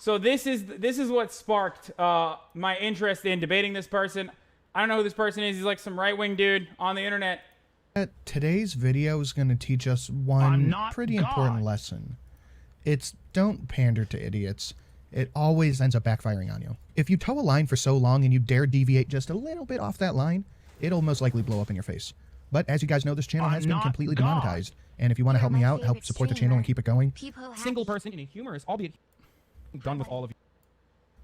So this is what sparked my interest in debating this person. I don't know who this person is. He's like some right-wing dude on the internet. Today's video is going to teach us one pretty important lesson. It's don't pander to idiots. It always ends up backfiring on you. If you toe a line for so long and you dare deviate just a little bit off that line, it'll most likely blow up in your face. But as you guys know, this channel has been completely demonetized. And if you want to help me out, help support the channel and keep it going, Single person in a humorous, albeit done with all of you.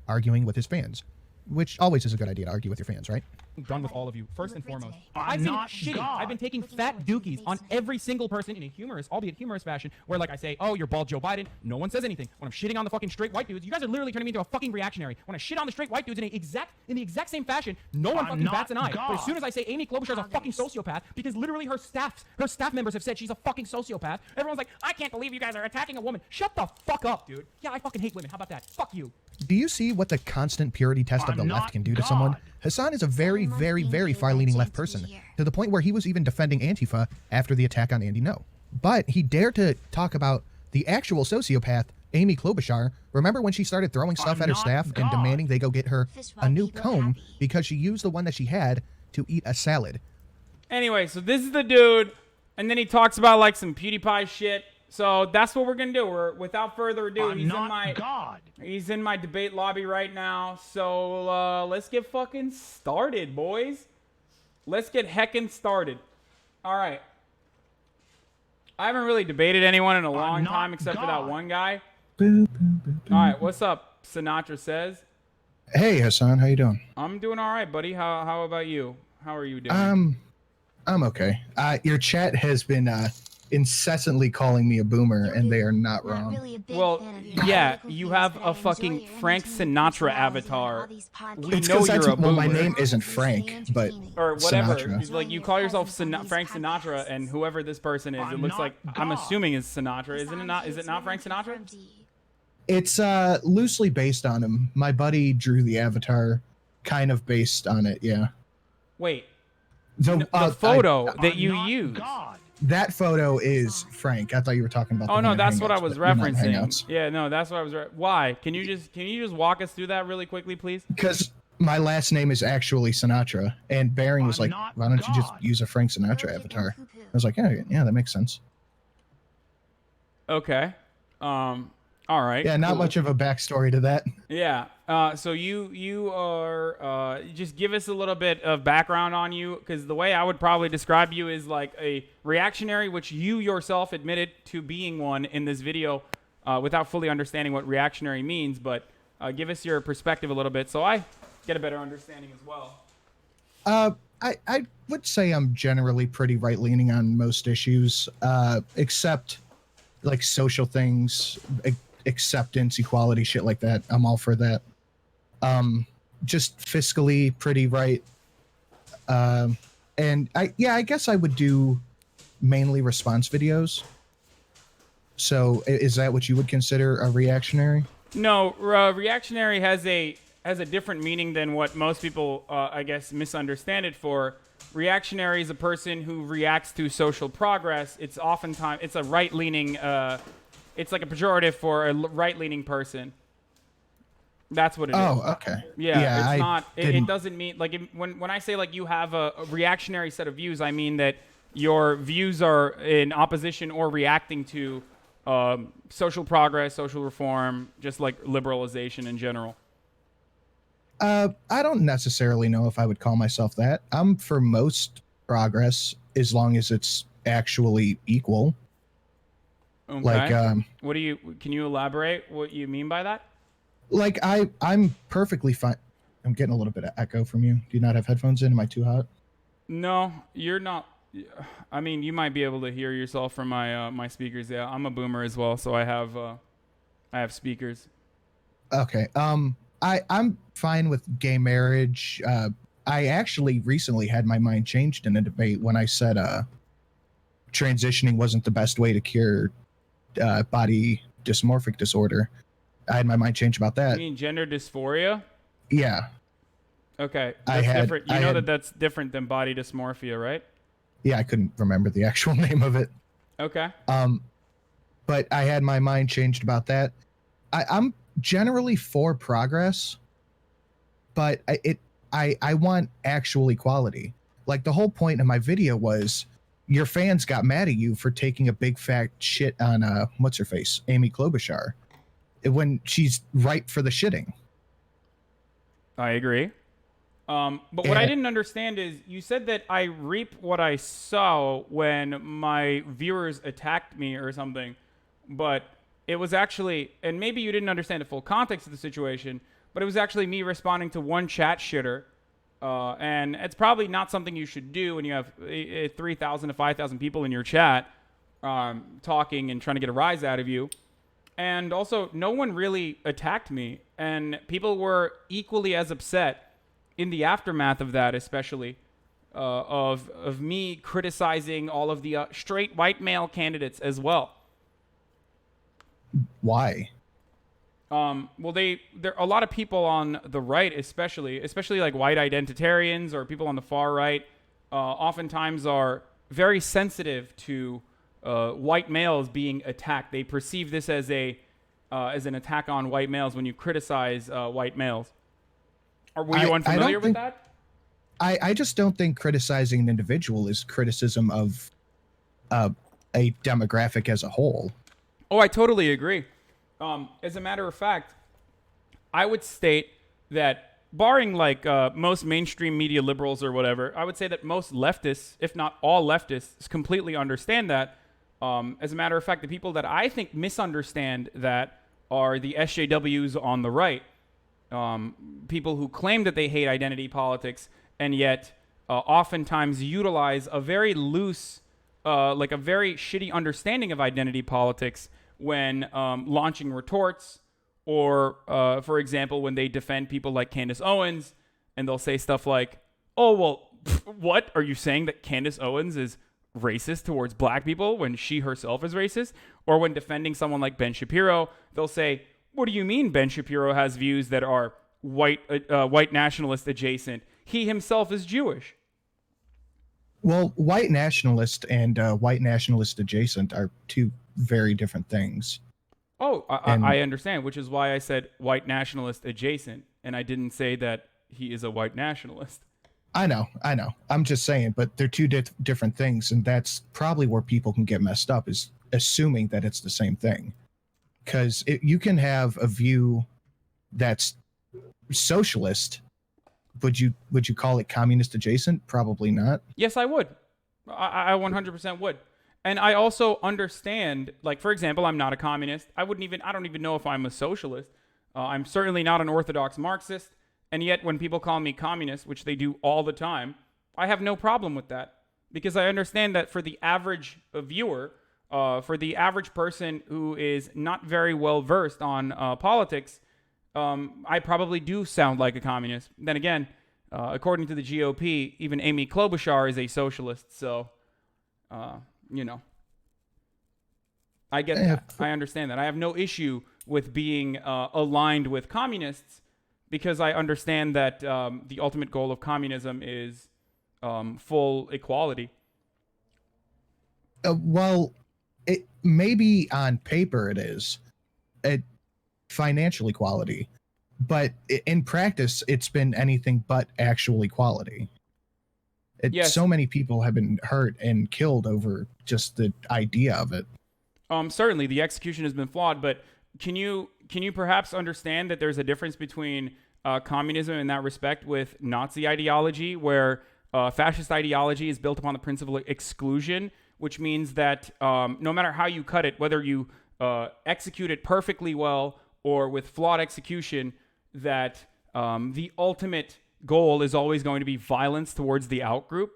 Arguing with his fans. Which always is a good idea to argue with your fans, right? Done with all of you. First and foremost, I've been shitting. I've been taking fat dookies on every single person in a humorous, albeit humorous fashion, where like I say, oh, you're bald Joe Biden. No one says anything. When I'm shitting on the fucking straight white dudes, you guys are literally turning me into a fucking reactionary. When I shit on the straight white dudes in the exact same fashion, no one fucking bats an eye. But as soon as I say Amy Klobuchar is a fucking sociopath, because literally her staff members have said she's a fucking sociopath, everyone's like, I can't believe you guys are attacking a woman. Shut the fuck up, dude. Yeah, I fucking hate women. How about that? Fuck you. Do you see what the constant purity test of the left can do to someone? Hasan is a very, very, very far-leaning left person, to the point where he was even defending Antifa after the attack on Andy No. But he dared to talk about the actual sociopath, Amy Klobuchar. Remember when she started throwing stuff at her staff and demanding they go get her a new comb because she used the one that she had to eat a salad? Anyway, so this is the dude, and then he talks about like some Pewdiepie shit. So that's what we're gonna do. Without further ado, he's in my debate lobby right now. So let's get fucking started, boys. Let's get heckin' started. All right. I haven't really debated anyone in a long time except for that one guy. All right, what's up? Sinatra says. Hey, Hasan, how you doing? I'm doing all right, buddy. How about you? How are you doing? I'm okay. Your chat has been incessantly calling me a boomer, and they are not wrong. Well, yeah, you have a fucking Frank Sinatra avatar. We It's know you're a boomer. Well, my name isn't Frank, but or whatever. Sinatra. Like you call yourself Frank Sinatra, and whoever this person is, it looks like I'm assuming is Sinatra. Isn't it not? Is it not Frank Sinatra? It's loosely based on him. My buddy drew the avatar, kind of based on it. Yeah. Wait. The photo that you used. That photo is Frank. I thought you were talking about. Oh no, that's what I was referencing. Yeah, no, that's what I was. Why? Can you just walk us through that really quickly, please? Because my last name is actually Sinatra, and Baring was like, "Why don't you just use a Frank Sinatra avatar?" I was like, "Yeah, that makes sense." Okay. All right. Yeah, not much of a backstory to that. Yeah. So you are just give us a little bit of background on you, because the way I would probably describe you is like a reactionary, which you yourself admitted to being one in this video, without fully understanding what reactionary means. But give us your perspective a little bit, so I get a better understanding as well. I would say I'm generally pretty right-leaning on most issues, except like social things. Acceptance, equality, shit like that. I'm all for that. Just fiscally pretty right. And I guess I would do mainly response videos. So is that what you would consider a reactionary? No, reactionary has a different meaning than what most people, I guess, misunderstand it for. Reactionary is a person who reacts to social progress. It's oftentimes, it's a right-leaning, it's like a pejorative for a right-leaning person. That's what it is. Oh, okay. Yeah, it's not. It doesn't mean like when I say like you have a reactionary set of views, I mean that your views are in opposition or reacting to social progress, social reform, just like liberalization in general. I don't necessarily know if I would call myself that. I'm for most progress as long as it's actually equal. Okay. Like, what do you? Can you elaborate what you mean by that? Like, I'm perfectly fine. I'm getting a little bit of echo from you. Do you not have headphones in? Am I too hot? No, you're not. I mean, you might be able to hear yourself from my my speakers. Yeah, I'm a boomer as well, so I have speakers. Okay. I'm fine with gay marriage. I actually recently had my mind changed in a debate when I said transitioning wasn't the best way to cure body dysmorphic disorder. I had my mind changed about that. You mean gender dysphoria? Yeah. Okay. That's different. You know that's different than body dysmorphia, right? Yeah, I couldn't remember the actual name of it. Okay. But I had my mind changed about that. I'm generally for progress, but I want actual equality. Like, the whole point of my video was your fans got mad at you for taking a big fat shit on what's her face, Amy Klobuchar, when she's ripe for the shitting. I agree. But what I didn't understand is you said that I reap what I sow when my viewers attacked me or something, but it was actually, and maybe you didn't understand the full context of the situation, but it was actually me responding to one chat shitter. And it's probably not something you should do when you have 3,000 to 5,000 people in your chat talking and trying to get a rise out of you. And also, no one really attacked me, and people were equally as upset in the aftermath of that, especially of me criticizing all of the straight white male candidates as well. Why? Well, there a lot of people on the right, especially like white identitarians or people on the far right, oftentimes are very sensitive to white males being attacked. They perceive this as an attack on white males when you criticize white males. Or were you unfamiliar with that? I just don't think criticizing an individual is criticism of a demographic as a whole. Oh, I totally agree. As a matter of fact, I would state that barring like most mainstream media liberals or whatever, I would say that most leftists, if not all leftists, completely understand that. As a matter of fact, the people that I think misunderstand that are the SJWs on the right. People who claim that they hate identity politics and yet oftentimes utilize a very loose, like a very shitty understanding of identity politics when launching retorts or, for example, when they defend people like Candace Owens, and they'll say stuff like, oh, well, what? Are you saying that Candace Owens is racist towards black people when she herself is racist? Or when defending someone like Ben Shapiro, they'll say, what do you mean Ben Shapiro has views that are white nationalist adjacent? He himself is Jewish. Well, white nationalist and white nationalist adjacent are two very different things. Oh, I understand, which is why I said white nationalist adjacent, and I didn't say that he is a white nationalist. I know. I'm just saying, but they're two different things, and that's probably where people can get messed up, is assuming that it's the same thing. Because you can have a view that's socialist. Would you call it communist adjacent? Probably not. Yes, I would. I 100% would. And I also understand, like, for example, I'm not a communist. I don't even know if I'm a socialist. I'm certainly not an orthodox Marxist. And yet when people call me communist, which they do all the time, I have no problem with that. Because I understand that for the average viewer, for the average person who is not very well versed on politics, I probably do sound like a communist. Then again, according to the GOP, even Amy Klobuchar is a socialist. So, you know, I get that. I understand that. I have no issue with being aligned with communists because I understand that the ultimate goal of communism is full equality. Well, it maybe on paper it is financial equality, but in practice it's been anything but actual equality. Yes. So many people have been hurt and killed over just the idea of it. Certainly the execution has been flawed, but can you perhaps understand that there's a difference between communism in that respect with Nazi ideology, where fascist ideology is built upon the principle of exclusion, which means that no matter how you cut it, whether you execute it perfectly well or with flawed execution, that the ultimate goal is always going to be violence towards the outgroup,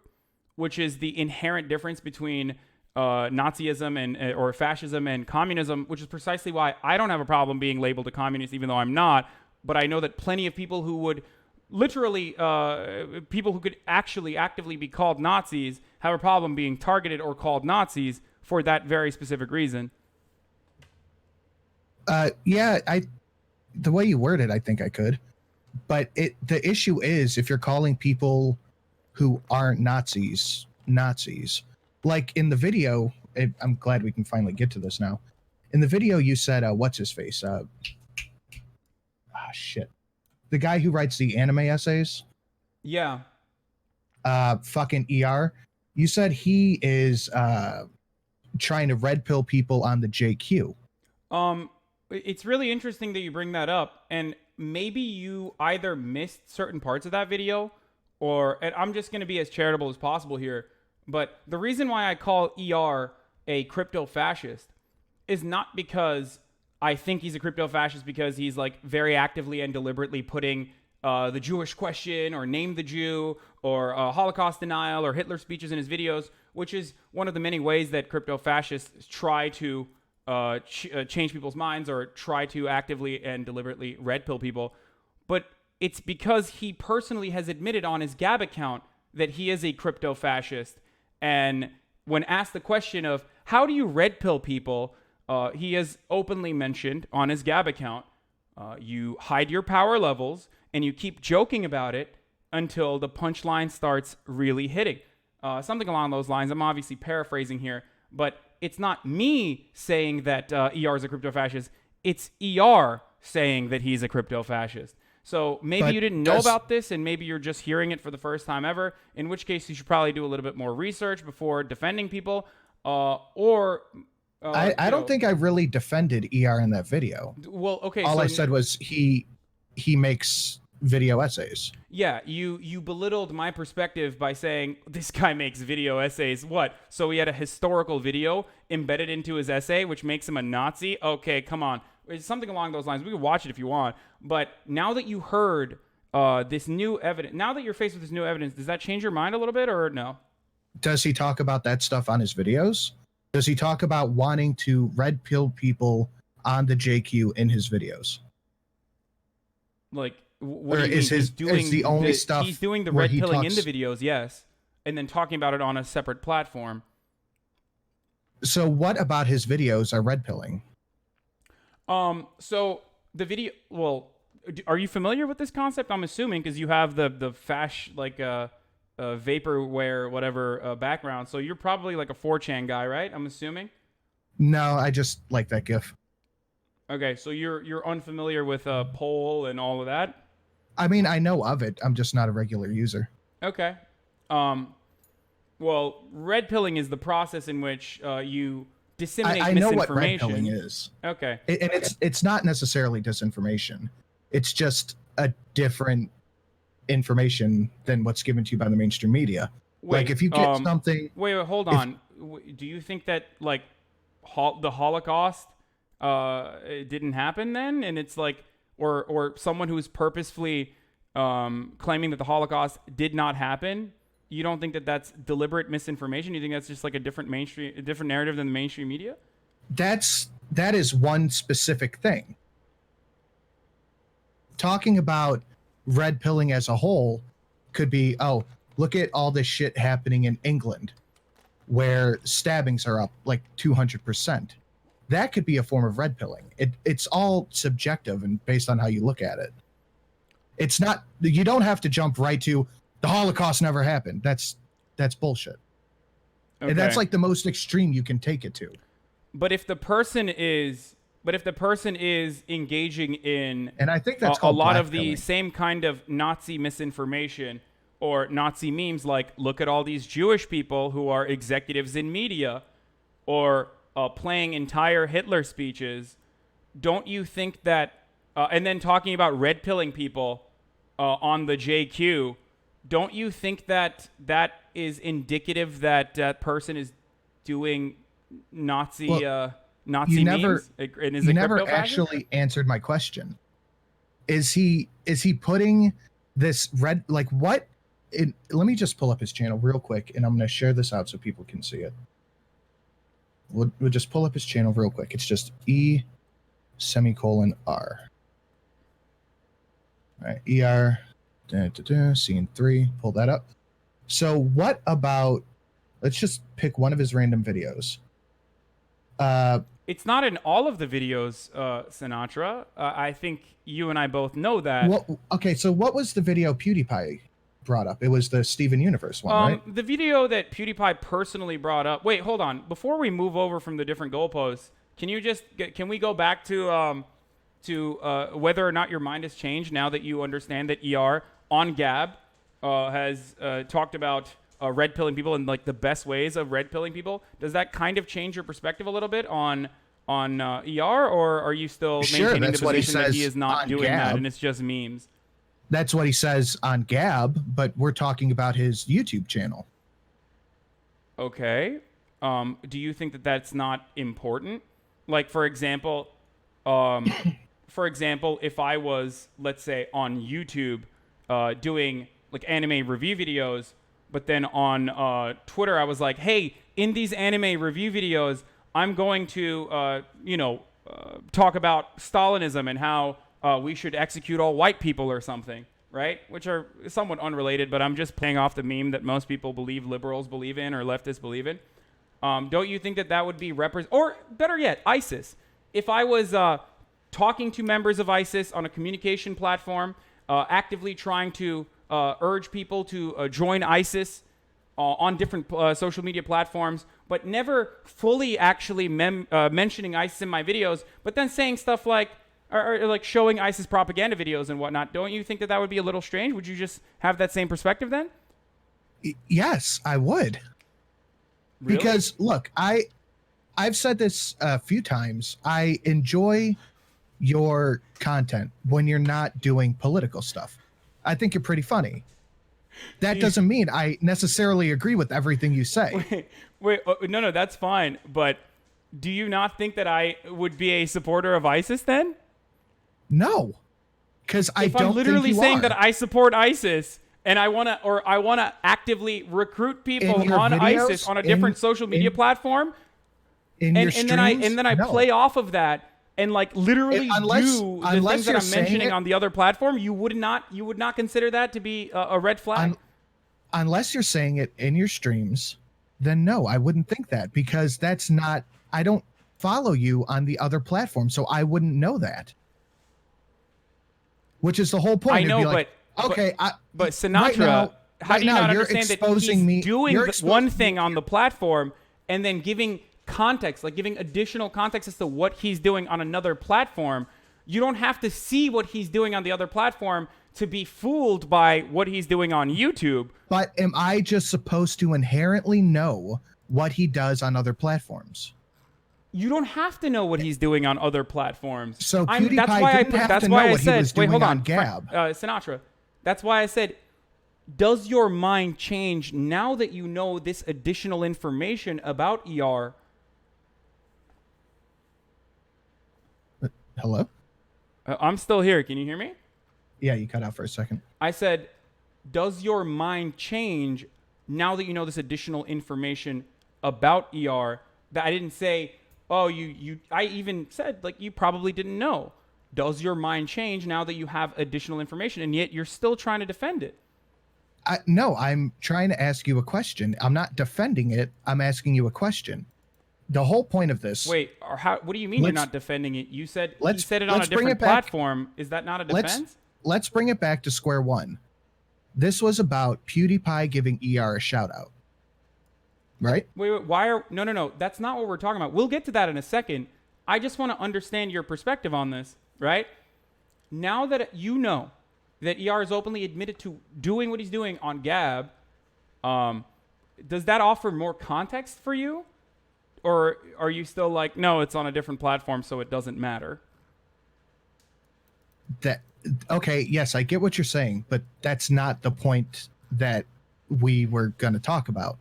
which is the inherent difference between Nazism and or fascism and communism, which is precisely why I don't have a problem being labeled a communist, even though I'm not. But I know that plenty of people who would literally, people who could actually actively be called Nazis have a problem being targeted or called Nazis for that very specific reason. Yeah, the way you word it, I think I could. But the issue is if you're calling people who aren't Nazis. Like in the video, I'm glad we can finally get to this now. In the video, you said, what's his face? shit. The guy who writes the anime essays. Yeah. Fucking ER. You said he is trying to red pill people on the JQ. It's really interesting that you bring that up, and maybe you either missed certain parts of that video, and I'm just going to be as charitable as possible here, but the reason why I call ER a crypto fascist is not because I think he's a crypto fascist because he's like very actively and deliberately putting the Jewish question or name the Jew or Holocaust denial or Hitler speeches in his videos, which is one of the many ways that crypto fascists try to change people's minds or try to actively and deliberately red pill people. But it's because he personally has admitted on his Gab account that he is a crypto fascist. And when asked the question of how do you red pill people, he has openly mentioned on his Gab account, you hide your power levels and you keep joking about it until the punchline starts really hitting. Something along those lines. I'm obviously paraphrasing here, but it's not me saying that ER is a crypto fascist. It's ER saying that he's a crypto fascist. So maybe you didn't know about this, and maybe you're just hearing it for the first time ever, in which case you should probably do a little bit more research before defending people. I don't think I really defended ER in that video. Well, okay. All I said was he makes video essays. Yeah, you belittled my perspective by saying this guy makes video essays. What? So he had a historical video embedded into his essay, which makes him a Nazi? Okay, come on. It's something along those lines. We can watch it if you want. But now that you heard this new evidence, now that you're faced with this new evidence, does that change your mind a little bit or no? Does he talk about that stuff on his videos? Does he talk about wanting to red pill people on the JQ in his videos? Like, what do you mean? Is the only stuff he's doing the red pilling in the videos, yes, and then talking about it on a separate platform. So what about his videos are red pilling? So the video. Well, are you familiar with this concept? I'm assuming because you have the vaporware whatever background. So you're probably like a 4chan guy, right? I'm assuming. No, I just like that GIF. Okay, so you're unfamiliar with poll and all of that. I mean, I know of it. I'm just not a regular user. Okay. Well, red pilling is the process in which you disseminate I know what red pilling is. Okay. And it's not necessarily disinformation. It's just a different information than what's given to you by the mainstream media. Wait, like if you get something. Wait, hold on. Do you think that like the Holocaust it didn't happen then, and it's like, or someone who's purposefully claiming that the Holocaust did not happen? You don't think that that's deliberate misinformation? You think that's just like a different narrative than the mainstream media? That is one specific thing. Talking about red pilling as a whole could be, oh, look at all this shit happening in England where stabbings are up like 200%. That could be a form of red pilling. It's all subjective and based on how you look at it. It's not, you don't have to jump right to the Holocaust never happened. That's bullshit. Okay. And that's like the most extreme you can take it to. But if the person is engaging in, and I think that's a lot of the same kind of Nazi misinformation or Nazi memes, like look at all these Jewish people who are executives in media, or playing entire Hitler speeches, don't you think that, and then talking about red pilling people on the JQ, don't you think that that is indicative that that person is doing Nazi Nazi memes? You never actually answered my question. Is he putting this red, like what? Let me just pull up his channel real quick, and I'm going to share this out so people can see it. We'll just pull up his channel real quick. It's just E:*R. All right, ER, scene 3, pull that up. So what about, let's just pick one of his random videos. It's not in all of the videos, Sinatra. I think you and I both know that. Well, okay, so what was the video Pewdiepie brought up? It was the Steven Universe one, right? The video that Pewdiepie personally brought up. Wait, hold on. Before we move over from the different goalposts, can we go back to to whether or not your mind has changed now that you understand that ER on Gab has talked about red pilling people and like the best ways of red pilling people? Does that kind of change your perspective a little bit on ER, or are you still maintaining the position that he is not doing that and it's just memes? That's what he says on Gab, but we're talking about his YouTube channel. Okay. Do you think that that's not important? Like, for example, if I was, let's say, on YouTube doing like anime review videos, but then on Twitter I was like, hey, in these anime review videos, I'm going to, talk about Stalinism and how we should execute all white people or something, right? Which are somewhat unrelated, but I'm just playing off the meme that most people believe liberals believe in or leftists believe in. Don't you think that that would be or better yet, ISIS? If I was talking to members of ISIS on a communication platform, actively trying to urge people to join ISIS on different social media platforms, but never fully actually mentioning ISIS in my videos, but then saying stuff like, or like showing ISIS propaganda videos and whatnot, don't you think that that would be a little strange? Would you just have that same perspective then? Yes, I would. Really? Because look, I've said this a few times. I enjoy your content when you're not doing political stuff. I think you're pretty funny. That doesn't mean I necessarily agree with everything you say. Wait, no, that's fine. But do you not think that I would be a supporter of ISIS then? No, because I don't. If I'm literally saying are. that I support ISIS and I want to actively recruit people on videos, ISIS on a different social media platform, and then I play off of that and like literally do the things that I'm mentioning on the other platform, you would not consider that to be a red flag? Unless you're saying it in your streams, then no, I wouldn't think that, because that's not. I don't follow you on the other platform, so I wouldn't know that. Which is the whole point. I know, but Sinatra, how do you not understand that he's doing one thing on the platform and then giving context, like giving additional context as to what he's doing on another platform? You don't have to see what he's doing on the other platform to be fooled by what he's doing on YouTube. But am I just supposed to inherently know what he does on other platforms? You don't have to know what he's doing on other platforms. So PewDiePie didn't have to know what he was doing on Gab. Sinatra, that's why I said, does your mind change now that you know this additional information about ER? Hello? I'm still here. Can you hear me? Yeah, you cut out for a second. I said, does your mind change now that you know this additional information about ER? That I didn't say, oh, I even said, like, you probably didn't know. Does your mind change now that you have additional information, and yet you're still trying to defend it? No, I'm trying to ask you a question. I'm not defending it. I'm asking you a question. The whole point of this. Wait, what do you mean you're not defending it? You said he said it on a different platform. Is that not a defense? Let's bring it back to square one. This was about PewDiePie giving ER a shout out. Right? Wait, why no. That's not what we're talking about. We'll get to that in a second. I just want to understand your perspective on this, right? Now that you know that ER is openly admitted to doing what he's doing on Gab, does that offer more context for you? Or are you still like, no, it's on a different platform, so it doesn't matter? Okay, yes, I get what you're saying, but that's not the point that we were going to talk about.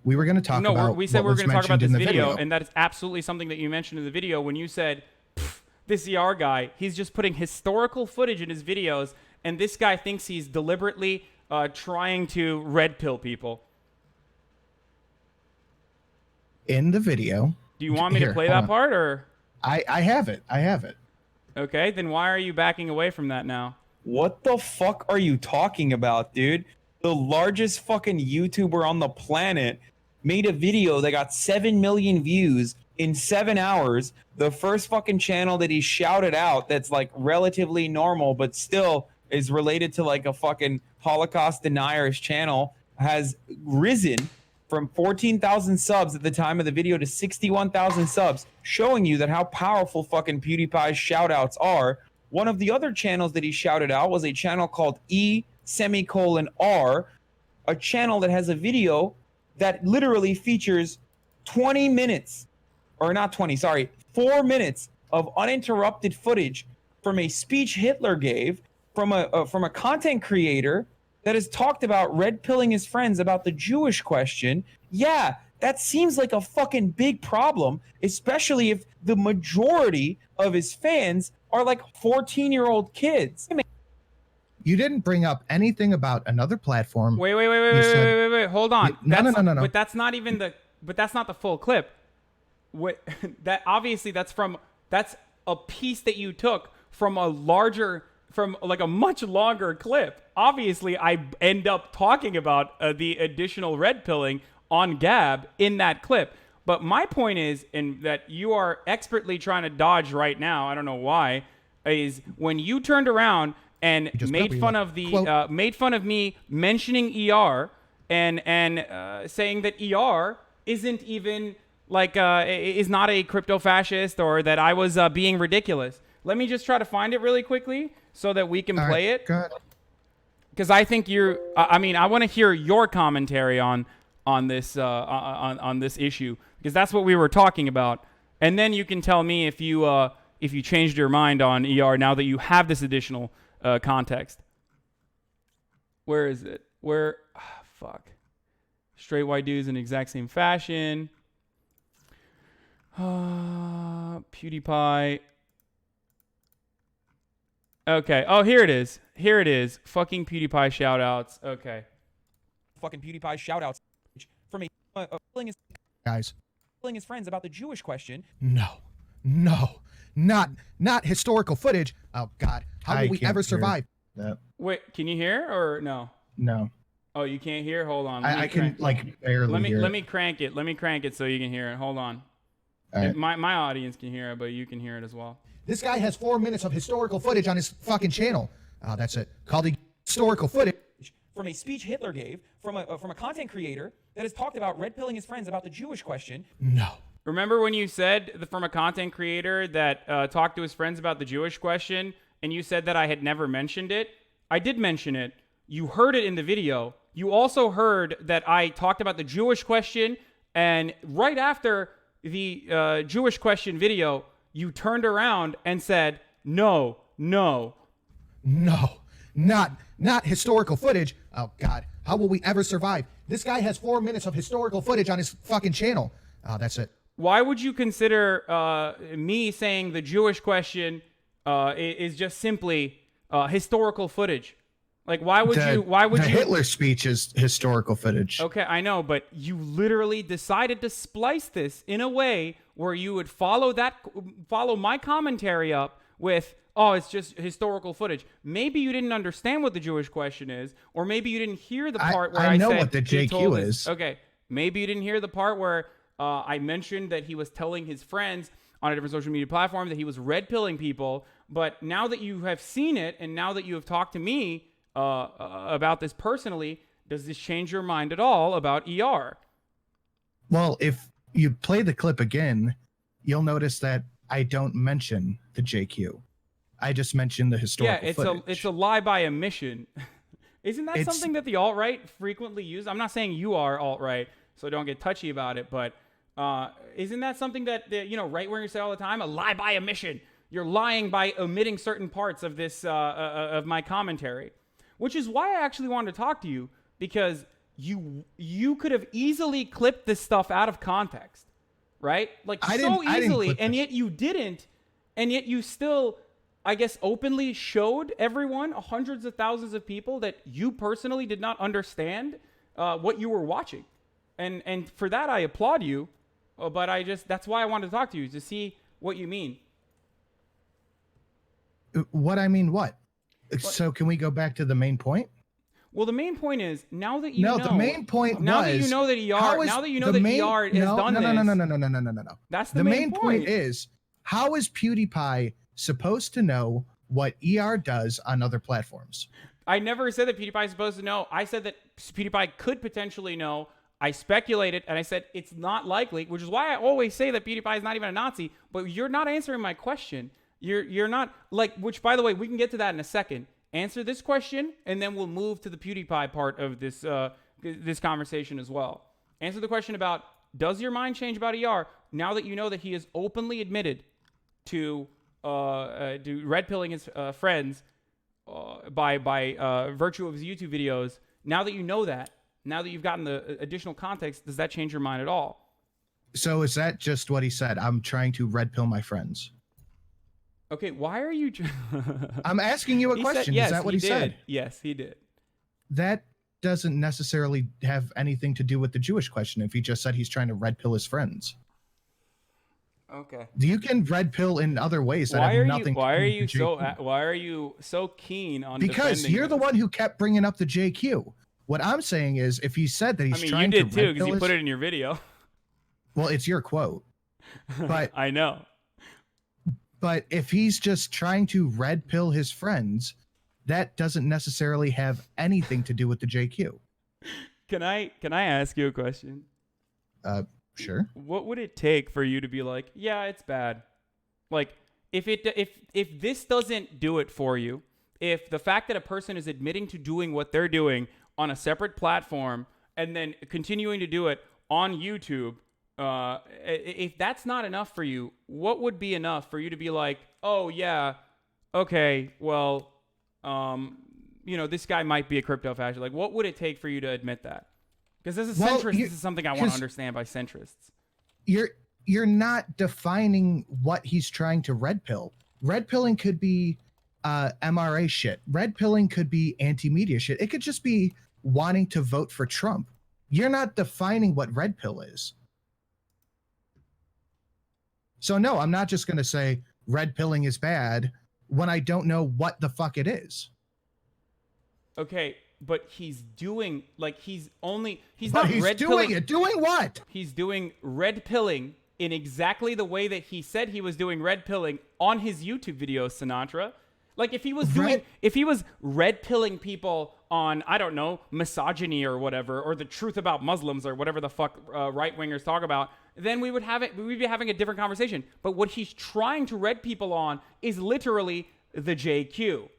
We were going to talk about. We said we were going to talk about this video, and that is absolutely something that you mentioned in the video when you said, this ER guy, he's just putting historical footage in his videos, and this guy thinks he's deliberately trying to red pill people. In the video. Do you want me to play that part, or? I have it. I have it. Okay, then why are you backing away from that now? What the fuck are you talking about, dude? The largest fucking YouTuber on the planet made a video that got 7 million views in 7 hours. The first fucking channel that he shouted out that's like relatively normal, but still is related to like a fucking Holocaust denier's channel, has risen from 14,000 subs at the time of the video to 61,000 subs, showing you that how powerful fucking PewDiePie's shoutouts are One of the other channels that he shouted out was a channel called E:R, a channel that has a video that literally features 20 minutes, or not 20, sorry, 4 minutes of uninterrupted footage from a speech Hitler gave from a content creator that has talked about red pilling his friends about the Jewish question. Yeah, that seems like a fucking big problem, especially if the majority of his fans are like 14-year-old kids. You didn't bring up anything about another platform. Wait. Hold on. No. But that's not even the. But that's not the full clip. What that obviously that's a piece that you took from a much longer clip. Obviously, I end up talking about the additional red pilling on Gab in that clip. But my point is, and that you are expertly trying to dodge right now, I don't know why, is when you turned around and made fun of me mentioning ER and saying that ER isn't even is not a crypto fascist, or that I was being ridiculous. Let me just try to find it really quickly so that we can play it. Because I think I want to hear your commentary on this on this issue, because that's what we were talking about. And then you can tell me if you changed your mind on ER now that you have this additional context. Where is it? Fuck. Straight white dudes in the exact same fashion. PewDiePie. Okay. Oh, here it is. Fucking PewDiePie shoutouts. Okay. Fucking PewDiePie shoutouts from Guys. telling his friends about the Jewish question. No, not historical footage. Oh God, how will we ever survive? Wait, can you hear or no? No. Oh, you can't hear? Hold on. I can barely hear. Let me crank it. Let me crank it so you can hear it. Hold on. All right. My audience can hear it, but you can hear it as well. This guy has 4 minutes of historical footage on his fucking channel. Oh, that's it. Called the historical footage. From a speech Hitler gave from a content creator that has talked about red pilling his friends about the Jewish question. No. Remember when you said from a content creator that talked to his friends about the Jewish question, and you said that I had never mentioned it? I did mention it. You heard it in the video. You also heard that I talked about the Jewish question, and right after the Jewish question video, you turned around and said, no, not historical footage. Oh God, how will we ever survive? This guy has 4 minutes of historical footage on his fucking channel. Oh, that's it. Why would you consider me saying the Jewish question is just simply historical footage? Like, why would you? The Hitler speech is historical footage. Okay, I know, but you literally decided to splice this in a way where you would follow my commentary up with, oh, it's just historical footage. Maybe you didn't understand what the Jewish question is, or maybe you didn't hear the part where I know said what the JQ is. Okay, maybe you didn't hear the part where I mentioned that he was telling his friends on a different social media platform that he was red pilling people. But now that you have seen it, and now that you have talked to me about this personally, does this change your mind at all about ER? Well, if you play the clip again, you'll notice that I don't mention the JQ. I just mention the historical footage. It's a lie by omission. Isn't that something that the alt-right frequently use? I'm not saying you are alt-right, so don't get touchy about it, but isn't that something that right-wingers say all the time? A lie by omission. You're lying by omitting certain parts of this of my commentary. Which is why I actually wanted to talk to you, because you could have easily clipped this stuff out of context, right? Like so easily, and yet you didn't, and yet you still, I guess, openly showed everyone, hundreds of thousands of people, that you personally did not understand what you were watching, and for that I applaud you. But that's why I wanted to talk to you, to see what you mean. What I mean, what? So can we go back to the main point? Well, the main point is, now that you know. No, the main point now that you know that ER, has done this. No. That's the main point is, how is PewDiePie supposed to know what ER does on other platforms? I never said that PewDiePie is supposed to know. I said that PewDiePie could potentially know. I speculated, and I said it's not likely, which is why I always say that PewDiePie is not even a Nazi. But you're not answering my question. You're not like, which by the way, we can get to that in a second. Answer this question, and then we'll move to the PewDiePie part of this this conversation as well. Answer the question about, does your mind change about ER now that you know that he has openly admitted to red pilling his friends by virtue of his YouTube videos? Now that you know that, now that you've gotten the additional context, does that change your mind at all? So is that just what he said? I'm trying to red pill my friends. Okay, why are you... I'm asking you a question. Yes, is that what he said? Yes, he did. That doesn't necessarily have anything to do with the Jewish question if he just said he's trying to red pill his friends. Okay. You can red pill in other ways that have nothing why to are do you with so JQ. why are you so keen on Because defending you're the this? one who kept bringing up the JQ. What I'm saying is, if he said that he's trying you did to too, red because pill you put his- it in your video. well, it's your quote. But I know. But if he's just trying to red pill his friends, that doesn't necessarily have anything to do with the JQ. Can I ask you a question? Sure. What would it take for you to be like, yeah, it's bad? Like, if this doesn't do it for you, if the fact that a person is admitting to doing what they're doing on a separate platform and then continuing to do it on YouTube, if that's not enough for you, what would be enough for you to be like, oh yeah, okay, well, this guy might be a crypto fascist? Like, what would it take for you to admit that? Because as a centrist, this is something I want to understand by centrists. You're not defining what he's trying to red pill. Red pilling could be MRA shit. Red pilling could be anti-media shit. It could just be wanting to vote for Trump. You're not defining what red pill is. So no, I'm not just going to say red pilling is bad when I don't know what the fuck it is. Okay, but he's doing, like, he's not red pilling it. Doing what? He's doing red pilling in exactly the way that he said he was doing red pilling on his YouTube videos, Sinatra. Like, if he was red pilling people on, I don't know, misogyny or whatever, or the truth about Muslims or whatever the fuck right wingers talk about, then we'd be having a different conversation. But what he's trying to red people on is literally the JQ.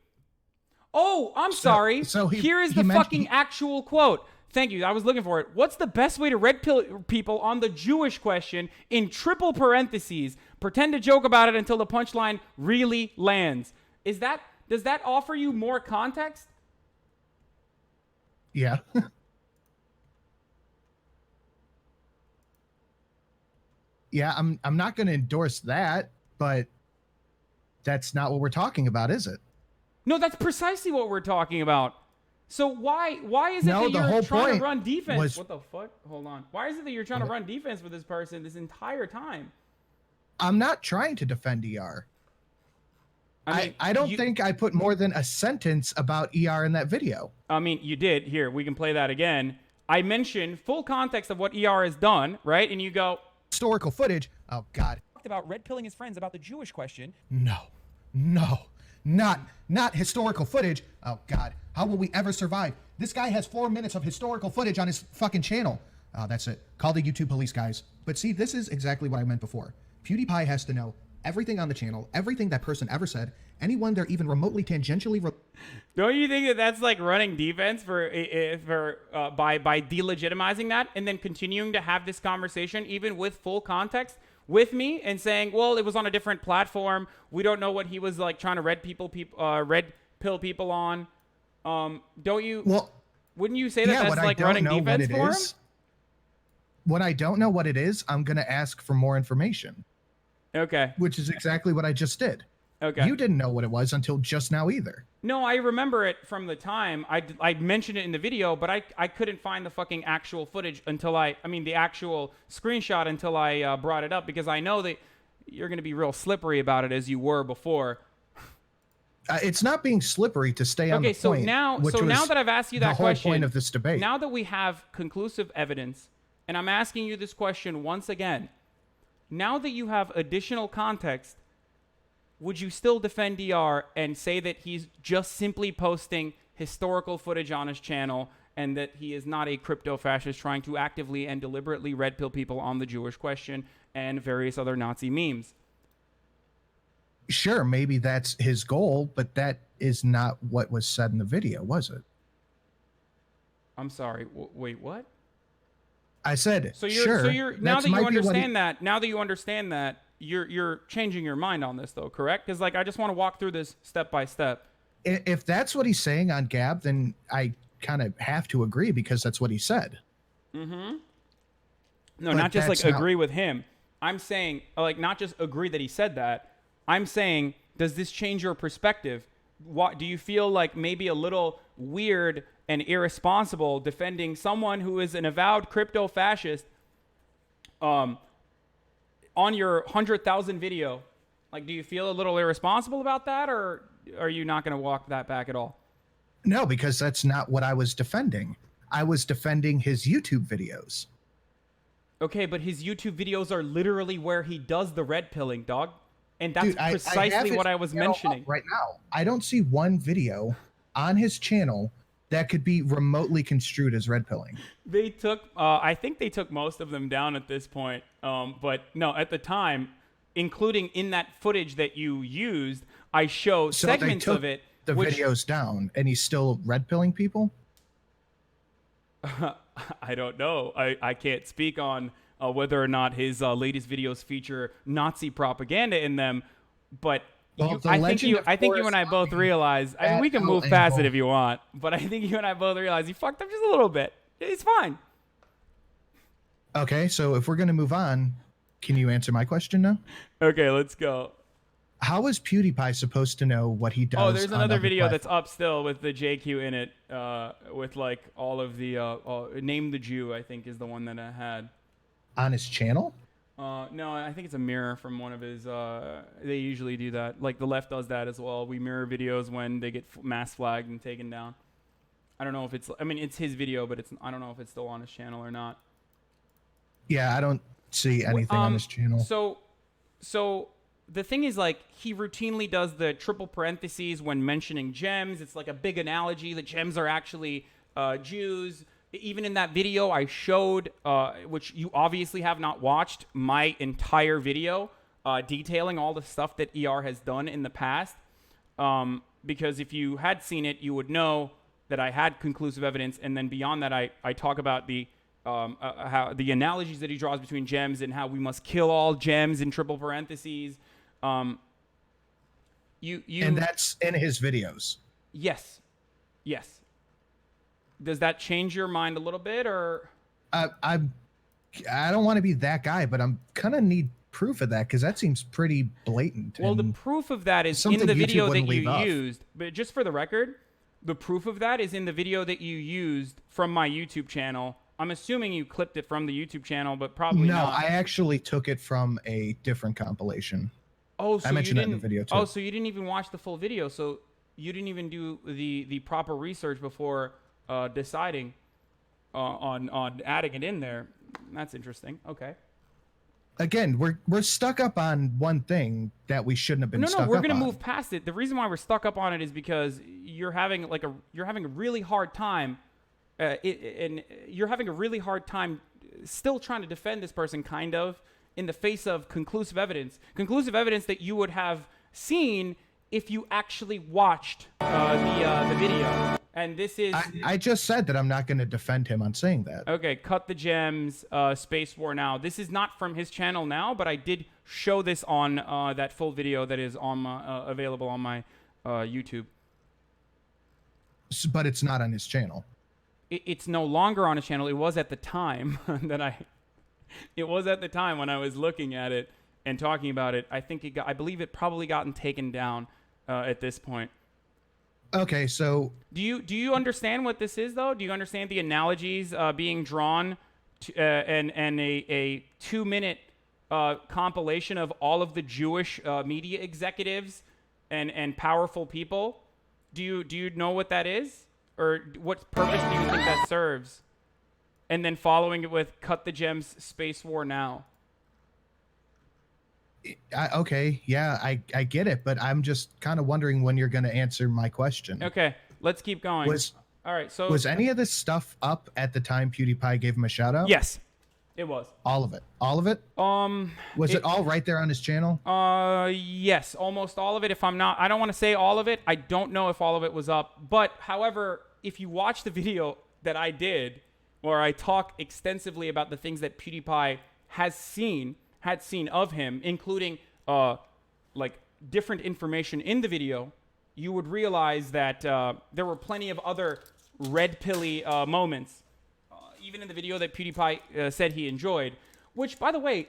Oh, I'm sorry. Here is the fucking actual quote. Thank you. I was looking for it. What's the best way to red pill people on the Jewish question in triple parentheses? Pretend to joke about it until the punchline really lands. Does that offer you more context? Yeah. Yeah, I'm not going to endorse that, but that's not what we're talking about, is it? No, that's precisely what we're talking about. So why is it that you're trying to run defense? What the fuck? Hold on. Why is it that you're trying to run defense for this person this entire time? I'm not trying to defend ER. I don't think I put more than a sentence about ER in that video. I mean, you did. Here, we can play that again. I mentioned full context of what ER has done, right? And you go... historical footage. Oh, God. Talked about red pilling his friends about the Jewish question. No. Not historical footage. Oh, God. How will we ever survive? This guy has 4 minutes of historical footage on his fucking channel. Oh, that's it. Call the YouTube police, guys. But see, this is exactly what I meant before. PewDiePie has to know everything on the channel, everything that person ever said, anyone they're even remotely tangentially... Don't you think that that's like running defense by delegitimizing that and then continuing to have this conversation even with full context with me and saying, well, it was on a different platform. We don't know what he was like trying to red pill people on. Don't you? Well, wouldn't you say that that's like running defense for him? When I don't know what it is, I'm going to ask for more information. Okay. Which is exactly what I just did. Okay. You didn't know what it was until just now either. No, I remember it from the time. I mentioned it in the video, but I couldn't find the fucking actual footage until the actual screenshot until I brought it up, because I know that you're going to be real slippery about it as you were before. It's not being slippery to stay on the point. Okay, so now that I've asked you that question, the whole point of this debate. Now that we have conclusive evidence, and I'm asking you this question once again, now that you have additional context, would you still defend DR and say that he's just simply posting historical footage on his channel and that he is not a crypto fascist trying to actively and deliberately red pill people on the Jewish question and various other Nazi memes? Sure, maybe that's his goal, but that is not what was said in the video, was it? I'm sorry. Wait, what? I said, So you're sure. so you're now that you understand that, now that you understand that, you're changing your mind on this though, correct? Because like I just want to walk through this step by step. If that's what he's saying on Gab, then I kind of have to agree because that's what he said. No, But not just like that's not- agree with him. I'm saying like not just agree that he said that. I'm saying, does this change your perspective? What do you feel like maybe a little weird and irresponsible defending someone who is an avowed crypto fascist on your 100,000 video? Like, do you feel a little irresponsible about that, or are you not going to walk that back at all? No, because that's not what I was defending. I was defending his YouTube videos. Okay, but his YouTube videos are literally where he does the red pilling, dog. And that's Dude, I have precisely his what I was channel up mentioning. right now. I don't see one video on his channel that could be remotely construed as red pilling. They took, I think they took most of them down at this point. But no, at the time, including in that footage that you used, I show So they segments took of it. the videos down, and he's still red pilling people? I don't know. I can't speak on whether or not his latest videos feature Nazi propaganda in them, but Well, the I think legend you of and I both realize. I mean, we can Bad move L past it angle. if you want, but I think you and I both realize you fucked up just a little bit. It's fine. Okay, so if we're going to move on, can you answer my question now? Okay, let's go. How is PewDiePie supposed to know what he does? Oh, there's on another other video that's platforms? up still with the JQ in it, with like all of the Name the Jew, I think is the one that I had. On his channel? No, I think it's a mirror from one of his. They usually do that. Like the left does that as well. We mirror videos when they get mass flagged and taken down. I don't know if it's. I mean, it's his video, but it's. I don't know if it's still on his channel or not. Yeah, I don't see anything on his channel. So the thing is, like, he routinely does the triple parentheses when mentioning gems. It's like a big analogy that gems are actually Jews. Even in that video I showed, which you obviously have not watched, my entire video detailing all the stuff that ER has done in the past. Because if you had seen it, you would know that I had conclusive evidence. And then beyond that, I talk about the how the analogies that he draws between gems and how we must kill all gems in triple parentheses. And that's in his videos. Yes. Does that change your mind a little bit, or? I don't want to be that guy, but I'm kind of need proof of that because that seems pretty blatant. Well, the and proof of that is in something the YouTube video that wouldn't you leave off. used. But just for the record, the proof of that is in the video that you used from my YouTube channel. I'm assuming you clipped it from the YouTube channel, but probably No, not. I actually took it from a different compilation. Oh, so I mentioned you that in didn't, the video too. Oh, so you didn't even watch the full video. So you didn't even do the proper research before deciding on adding it in there. That's interesting. Okay. Again, we're stuck up on one thing that we shouldn't have been stuck up on. No, we're gonna move past it. The reason why we're stuck up on it is because you're having a really hard time, and you're having a really hard time still trying to defend this person, kind of, in the face of conclusive evidence that you would have seen if you actually watched the video. And this is. I just said that I'm not going to defend him on saying that. Okay, cut the gems, Space War Now. This is not from his channel now, but I did show this on that full video that is on my, available on my YouTube. But it's not on his channel. It's no longer on his channel. It was at the time It was at the time when I was looking at it and talking about it. I believe it probably gotten taken down at this point. Okay, so Do you understand what this is, though? Do you understand the analogies being drawn to, and a 2-minute compilation of all of the Jewish media executives and powerful people? Do you know what that is, or what purpose do you think that serves? And then following it with "Cut the Gems, Space War Now." okay, yeah, I get it, but I'm just kind of wondering when you're going to answer my question. Okay, let's keep going. Was All right, so was any of this stuff up at the time PewDiePie gave him a shout out? yes. It was. All of it. All of it? Was it all right there on his channel? Yes, almost all of it. If I'm not, I don't want to say all of it. I don't know if all of it was up. But, however, if you watch the video that I did, where I talk extensively about the things that PewDiePie had seen of him, including, like, different information in the video, you would realize that there were plenty of other red-pilly moments, even in the video that PewDiePie said he enjoyed. Which, by the way,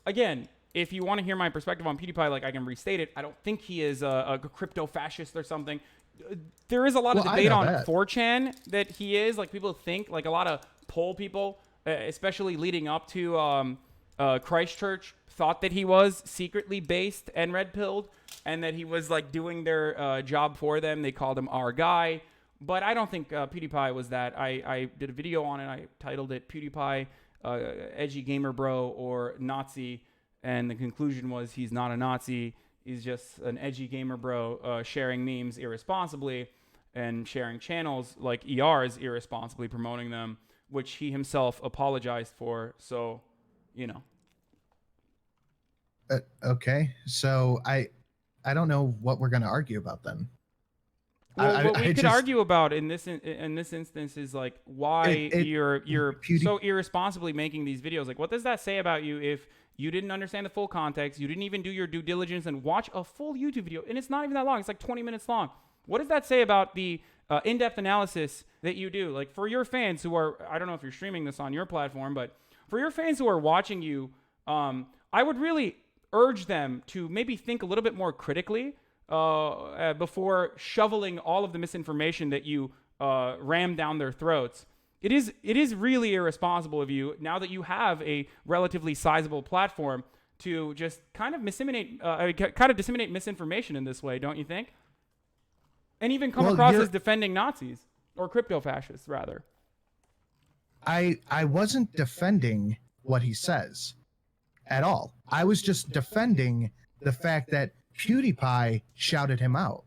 again, if you want to hear my perspective on PewDiePie, like, I can restate it. I don't think he is a crypto-fascist or something. There is a lot of debate on 4chan that he is. Like, people think, like, a lot of poll people, especially leading up to Christchurch, thought that he was secretly based and red-pilled, and that he was, like, doing their job for them. They called him our guy. But I don't think PewDiePie was that. I did a video on it. I titled it PewDiePie, Edgy Gamer Bro or Nazi. And the conclusion was he's not a Nazi. He's just an edgy gamer bro sharing memes irresponsibly and sharing channels like ER's irresponsibly promoting them, which he himself apologized for. So, you know. Okay. So I don't know what we're going to argue about then. Well, what we could argue about in this instance is like why you're so irresponsibly making these videos. Like, what does that say about you if you didn't understand the full context, you didn't even do your due diligence and watch a full YouTube video, and it's not even that long. It's like 20 minutes long. What does that say about the in-depth analysis that you do? Like, for your fans who are, I don't know if you're streaming this on your platform, but for your fans who are watching you, I would really urge them to maybe think a little bit more critically before shoveling all of the misinformation that you ram down their throats. It is really irresponsible of you, now that you have a relatively sizable platform, to just kind of disseminate misinformation in this way, don't you think? And even come across as defending Nazis or crypto fascists, rather. I wasn't defending what he says at all. I was just defending the fact that PewDiePie shouted him out.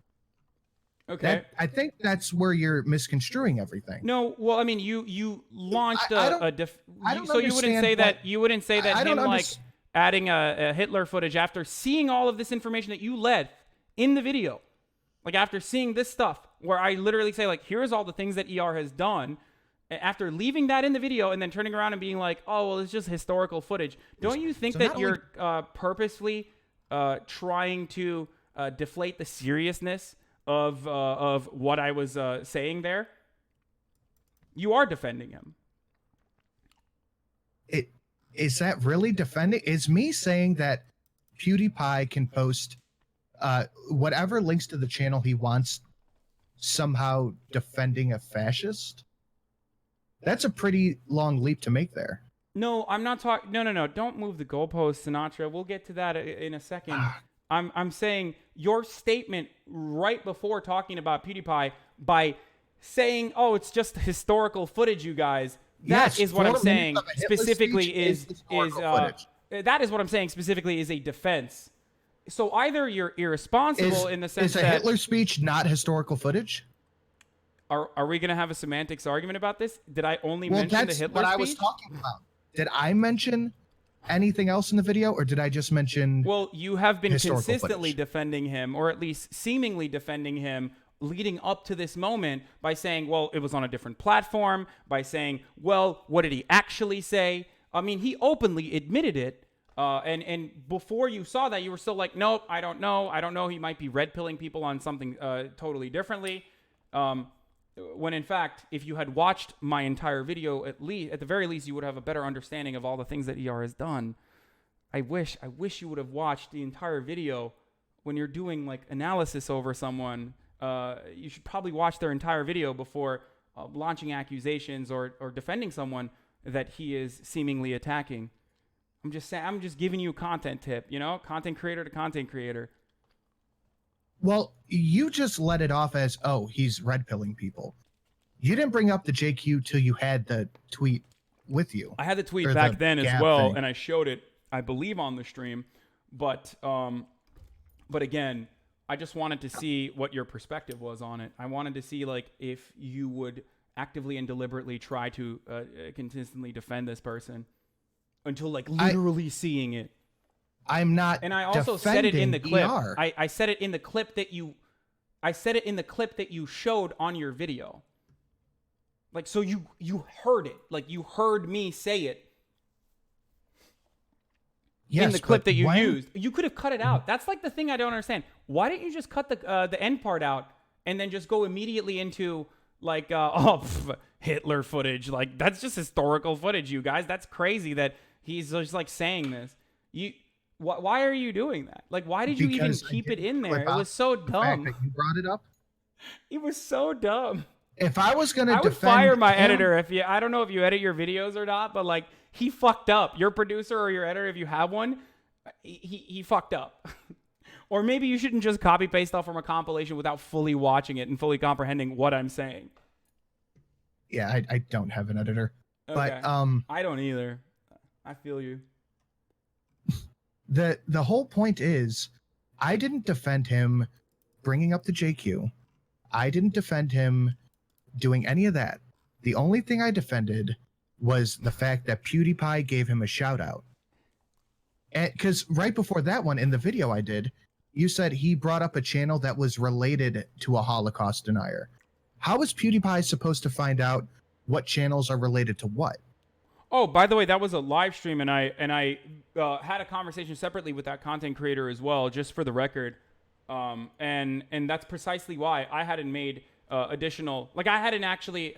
Okay. I think that's where you're misconstruing everything. No, well, I mean, you launched so you wouldn't say that him like adding a Hitler footage after seeing all of this information that you led in the video, like after seeing this stuff where I literally say like, here's all the things that ER has done. After leaving that in the video and then turning around and being like, oh, well, it's just historical footage. Don't you think that you're purposefully trying to deflate the seriousness of what I was saying there? You are defending him. Is that really defending? Is me saying that PewDiePie can post whatever links to the channel he wants somehow defending a fascist? That's a pretty long leap to make there. No, I'm not talking. No. Don't move the goalposts, Sinatra. We'll get to that in a second. I'm saying your statement right before talking about PewDiePie by saying, "Oh, it's just historical footage, you guys." That is what I'm saying specifically is that is what I'm saying specifically is a defense. So either you're irresponsible in the sense that is a Hitler speech not historical footage? Are we going to have a semantics argument about this? Did I only mention the Hitler speech? Well, that's what I was talking about. Did I mention anything else in the video, or did I just mention Well, you have been consistently footage? Defending him, or at least seemingly defending him, leading up to this moment by saying, well, it was on a different platform, by saying, well, what did he actually say? I mean, he openly admitted it. And before you saw that, you were still like, nope, I don't know. He might be red-pilling people on something totally differently. When in fact, if you had watched my entire video, at the very least, you would have a better understanding of all the things that ER has done. I wish you would have watched the entire video. When you're doing like analysis over someone, you should probably watch their entire video before launching accusations or defending someone that he is seemingly attacking. I'm just saying. I'm just giving you a content tip. Content creator to content creator. Well, you just let it off as, oh, he's red-pilling people. You didn't bring up the JQ till you had the tweet with you. I had the tweet back then as well, and I showed it, I believe, on the stream. But again, I just wanted to see what your perspective was on it. I wanted to see, like, if you would actively and deliberately try to consistently defend this person until like literally seeing it. I'm not. And I also said it in the clip. ER. I said it in the clip that you. I said it in the clip that you showed on your video. Like, so you heard it. Like, you heard me say it. Yes, in the clip that you used. You could have cut it out. That's like the thing I don't understand. Why didn't you just cut the end part out and then just go immediately into like Hitler footage? Like, that's just historical footage, you guys. That's crazy that he's just like saying this. Why are you doing that? Like, why did you even keep it in there? It was so dumb. You brought it up. It was so dumb. If I was gonna, I would fire my editor if you. I don't know if you edit your videos or not, but like, he fucked up. Your producer or your editor, if you have one, he fucked up. Or maybe you shouldn't just copy paste stuff from a compilation without fully watching it and fully comprehending what I'm saying. Yeah, I don't have an editor, okay. But I don't either. I feel you. The whole point is, I didn't defend him bringing up the JQ. I didn't defend him doing any of that. The only thing I defended was the fact that PewDiePie gave him a shout out. And because right before that one in the video I did, you said he brought up a channel that was related to a Holocaust denier. How is PewDiePie supposed to find out what channels are related to what? Oh, by the way, that was a live stream, and I had a conversation separately with that content creator as well, just for the record. And that's precisely why I hadn't made additional, like, I hadn't actually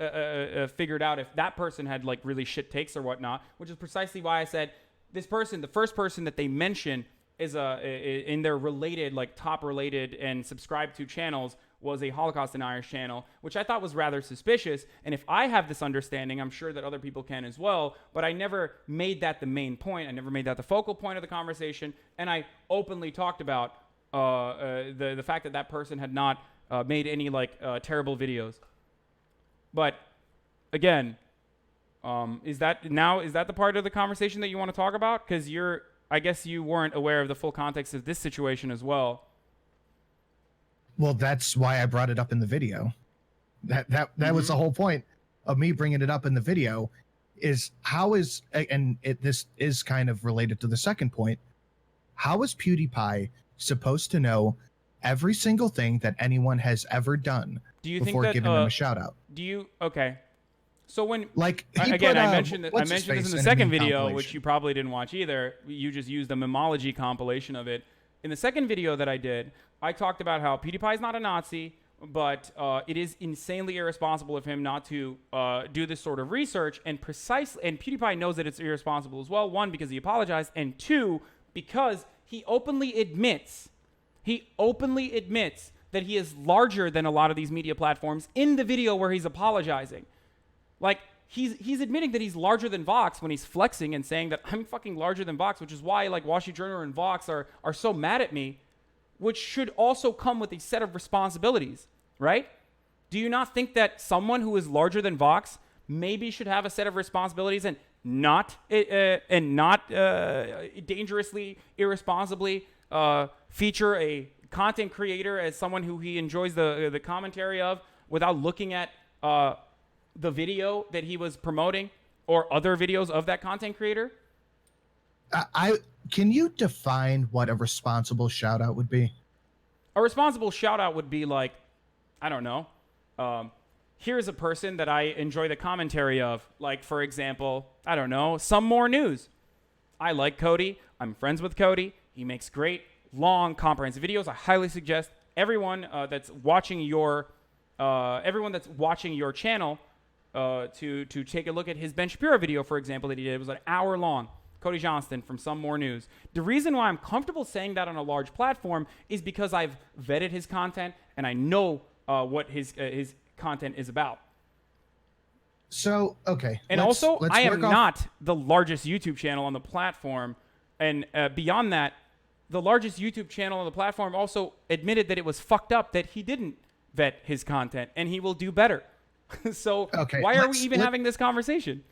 figured out if that person had like really shit takes or whatnot, which is precisely why I said this person, the first person that they mention is in their related, like top related and subscribed to channels, was a Holocaust deniers channel, which I thought was rather suspicious. And if I have this understanding, I'm sure that other people can as well, but I never made that the main point. I never made that the focal point of the conversation. And I openly talked about the fact that that person had not made any like terrible videos. But again, is that the part of the conversation that you want to talk about? Because I guess you weren't aware of the full context of this situation as well. Well, that's why I brought it up in the video. That was the whole point of me bringing it up in the video. Is how is, and this is kind of related to the second point. How is PewDiePie supposed to know every single thing that anyone has ever done before giving them a shout out? Okay. So when, like, again, I mentioned this in the second video, which you probably didn't watch either. You just used a memology compilation of it. In the second video that I did, I talked about how PewDiePie is not a Nazi, but it is insanely irresponsible of him not to do this sort of research. And PewDiePie knows that it's irresponsible as well. One, because he apologized, and two, because he openly admits that he is larger than a lot of these media platforms in the video where he's apologizing. Like, he's admitting that he's larger than Vox when he's flexing and saying that I'm fucking larger than Vox, which is why like Wall Street Journal and Vox are so mad at me, which should also come with a set of responsibilities, right? Do you not think that someone who is larger than Vox maybe should have a set of responsibilities and not dangerously, irresponsibly feature a content creator as someone who he enjoys the commentary of without looking at the video that he was promoting or other videos of that content creator? Can you define what a responsible shout out would be? A responsible shout out would be like, I don't know. Here's a person that I enjoy the commentary of. Like, for example, I don't know, Some More News. I like Cody. I'm friends with Cody. He makes great, long, comprehensive videos. I highly suggest everyone that's watching your channel to take a look at his Ben Shapiro video, for example, that he did. It was an hour long. Cody Johnston from Some More News. The reason why I'm comfortable saying that on a large platform is because I've vetted his content and I know what his content is about. So, okay. And let's I am not the largest YouTube channel on the platform. And beyond that, the largest YouTube channel on the platform also admitted that it was fucked up that he didn't vet his content and he will do better. So why are we even having this conversation?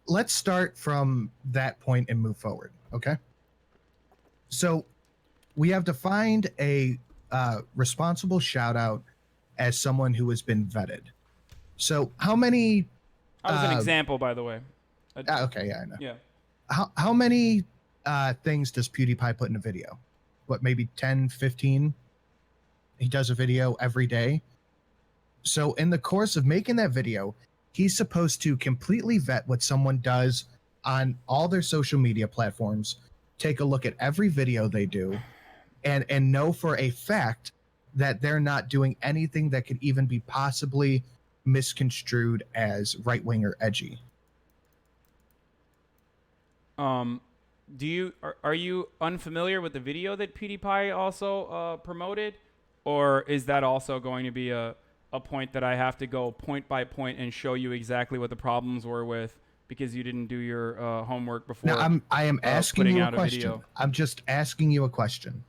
Let's start from that point and move forward, okay? So we have defined a responsible shout out as someone who has been vetted. So how many? I was an example, by the way. Okay, yeah, I know. Yeah. How many things does PewDiePie put in a video? What, maybe 10, 15? He does a video every day. So in the course of making that video, he's supposed to completely vet what someone does on all their social media platforms, take a look at every video they do, and know for a fact that they're not doing anything that could even be possibly misconstrued as right-wing or edgy. Are you unfamiliar with the video that PewDiePie also promoted, or is that also going to be a point that I have to go point by point and show you exactly what the problems were with because you didn't do your homework before? Now I am asking you a out question. Video. I'm just asking you a question.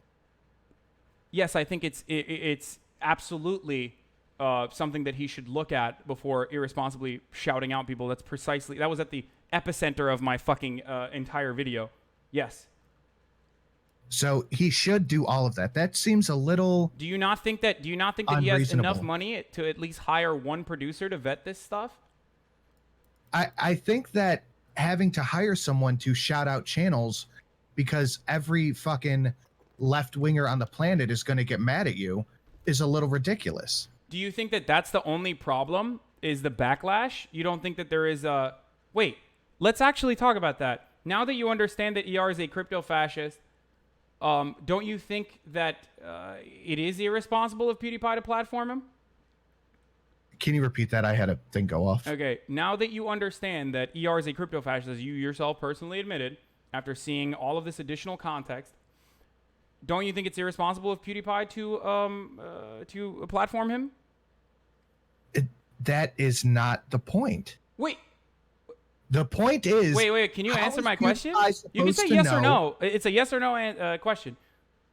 Yes, I think it's absolutely something that he should look at before irresponsibly shouting out people. That was at the epicenter of my fucking entire video. Yes. So he should do all of that. That seems a little. Do you not think that he has enough money to at least hire one producer to vet this stuff? I think that having to hire someone to shout out channels because every fucking left winger on the planet is going to get mad at you is a little ridiculous. Do you think that that's the only problem? Is the backlash? You don't think that there is a wait? Let's actually talk about that. Now that you understand that ER is a crypto fascist, don't you think that it is irresponsible of PewDiePie to platform him? Can you repeat that? I had a thing go off. Okay, now that you understand that ER is a crypto fascist, as you yourself personally admitted, after seeing all of this additional context, don't you think it's irresponsible of PewDiePie to platform him? That is not the point. Wait. The point is... Wait. Can you answer my question? You can say yes or no. It's a yes or no question.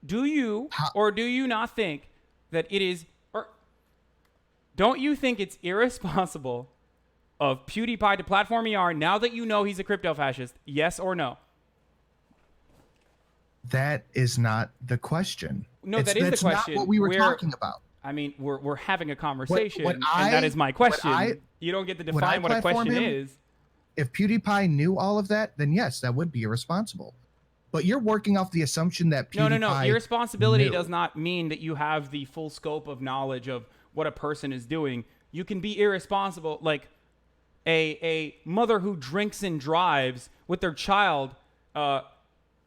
Do you or do you not think that it is... or don't you think it's irresponsible of PewDiePie to platform ER now that you know he's a crypto fascist? Yes or no? That is not the question. No, that is the question. That's not what we were talking about. I mean, we're having a conversation, and that is my question. You don't get to define what a question is. If PewDiePie knew all of that, then yes, that would be irresponsible. But you're working off the assumption that PewDiePie No. Irresponsibility knew. does not mean that you have the full scope of knowledge of what a person is doing. You can be irresponsible, like a mother who drinks and drives with their child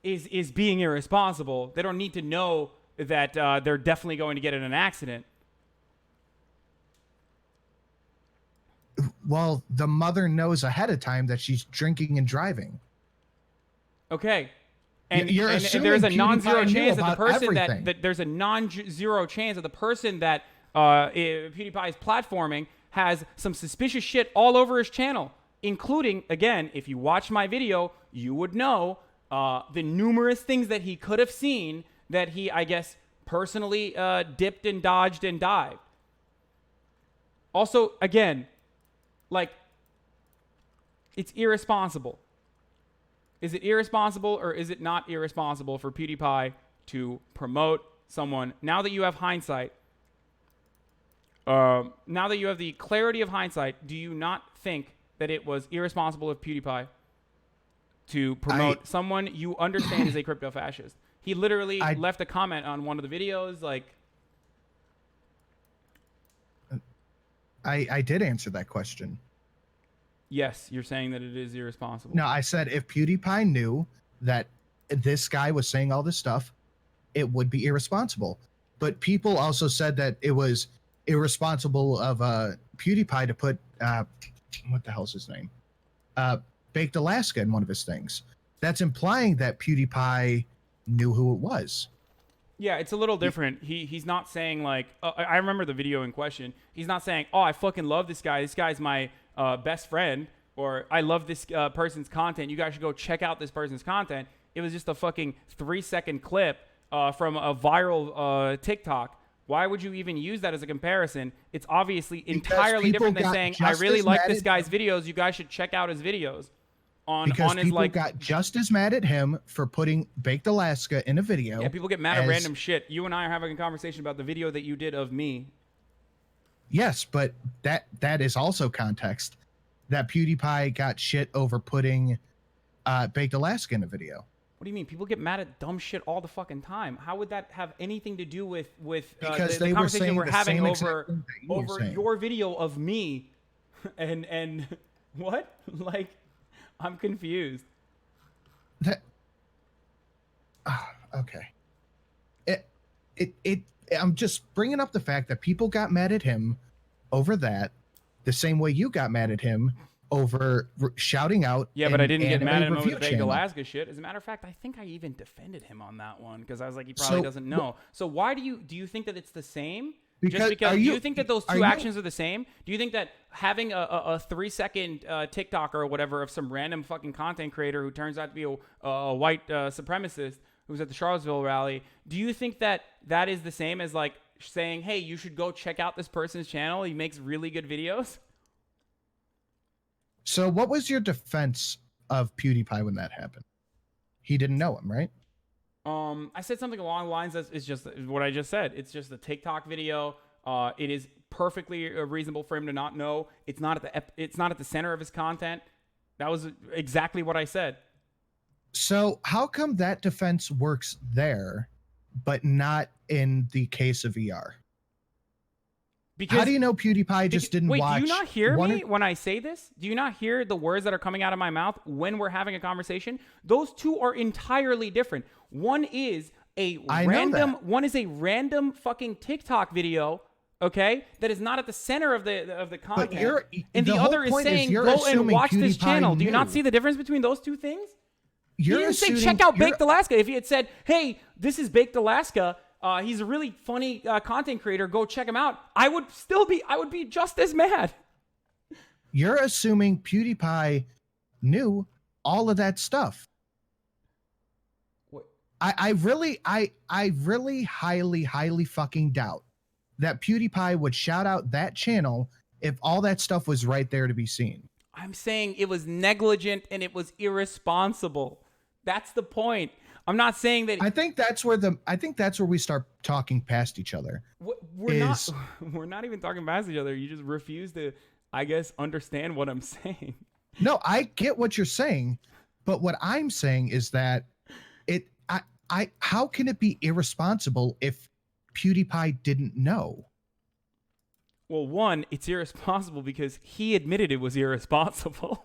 is being irresponsible. They don't need to know that they're definitely going to get in an accident. Well, the mother knows ahead of time that she's drinking and driving. Okay. And assuming there's a non-zero PewDiePie chance knew that the person everything. that there's a non-zero chance that the person that PewDiePie is platforming has some suspicious shit all over his channel, including, again, if you watch my video, you would know the numerous things that he could have seen that he, I guess, personally dipped and dodged and dived. Also, again, like, it's irresponsible. Is it irresponsible or is it not irresponsible for PewDiePie to promote someone? Now that you have hindsight, now that you have the clarity of hindsight, do you not think that it was irresponsible of PewDiePie to promote someone you understand is a crypto fascist? He literally left a comment on one of the videos, like... I did answer that question. Yes, you're saying that it is irresponsible. No, I said if PewDiePie knew that this guy was saying all this stuff, it would be irresponsible. But people also said that it was irresponsible of PewDiePie to put what the hell's his name? Baked Alaska in one of his things. That's implying that PewDiePie knew who it was. Yeah, it's a little different. He's not saying like I remember the video in question. He's not saying, "Oh, I fucking love this guy. This guy's my best friend," or "I love this person's content. You guys should go check out this person's content." It was just a fucking 3-second clip from a viral TikTok. Why would you even use that as a comparison? It's obviously entirely different than saying, "I really like this guy's videos. You guys should check out his videos." Because on his, people got just as mad at him for putting Baked Alaska in a video. Yeah, people get mad at random shit. You and I are having a conversation about the video that you did of me. Yes, but that is also context that PewDiePie got shit over putting Baked Alaska in a video. What do you mean? People get mad at dumb shit all the fucking time. How would that have anything to do with Because the they were conversation saying we're the having same exact over thing that you were saying. your video of me and what? Like, I'm confused. That okay. It I'm just bringing up the fact that people got mad at him over that, the same way you got mad at him over shouting out. Yeah, but I didn't get anime mad at him over review the Baked channel. Alaska shit. As a matter of fact, I think I even defended him on that one because I was like, he probably doesn't know. So why do you think that it's the same? Because, Do you think that those two actions are the same? Do you think that having a 3-second TikTok or whatever of some random fucking content creator who turns out to be a white supremacist who's at the Charlottesville rally, do you think that that is the same as like saying, hey, you should go check out this person's channel, he makes really good videos? So what was your defense of PewDiePie when that happened? He didn't know him, right? I said something along the lines of, it's just what I just said. It's just a TikTok video. It is perfectly reasonable for him to not know. It's not at the center of his content. That was exactly what I said. So how come that defense works there, but not in the case of ER? Because how do you know PewDiePie just didn't watch? Wait, do you not hear me when I say this? Do you not hear the words that are coming out of my mouth when we're having a conversation? Those two are entirely different. One is a random fucking TikTok video, okay, that is not at the center of the content. And the other is saying go and watch this channel. Do you not see the difference between those two things? He didn't say check out Baked Alaska. If he had said, hey, this is Baked Alaska, he's a really funny content creator, go check him out, I would be just as mad. You're assuming PewDiePie knew all of that stuff. What? I really highly fucking doubt that PewDiePie would shout out that channel if all that stuff was right there to be seen. I'm saying it was negligent and it was irresponsible. That's the point. I'm not saying that. I think that's where we start talking past each other. We're not even talking past each other. You just refuse to, I guess, understand what I'm saying. No, I get what you're saying, but what I'm saying is that how can it be irresponsible if PewDiePie didn't know? Well, one, it's irresponsible because he admitted it was irresponsible.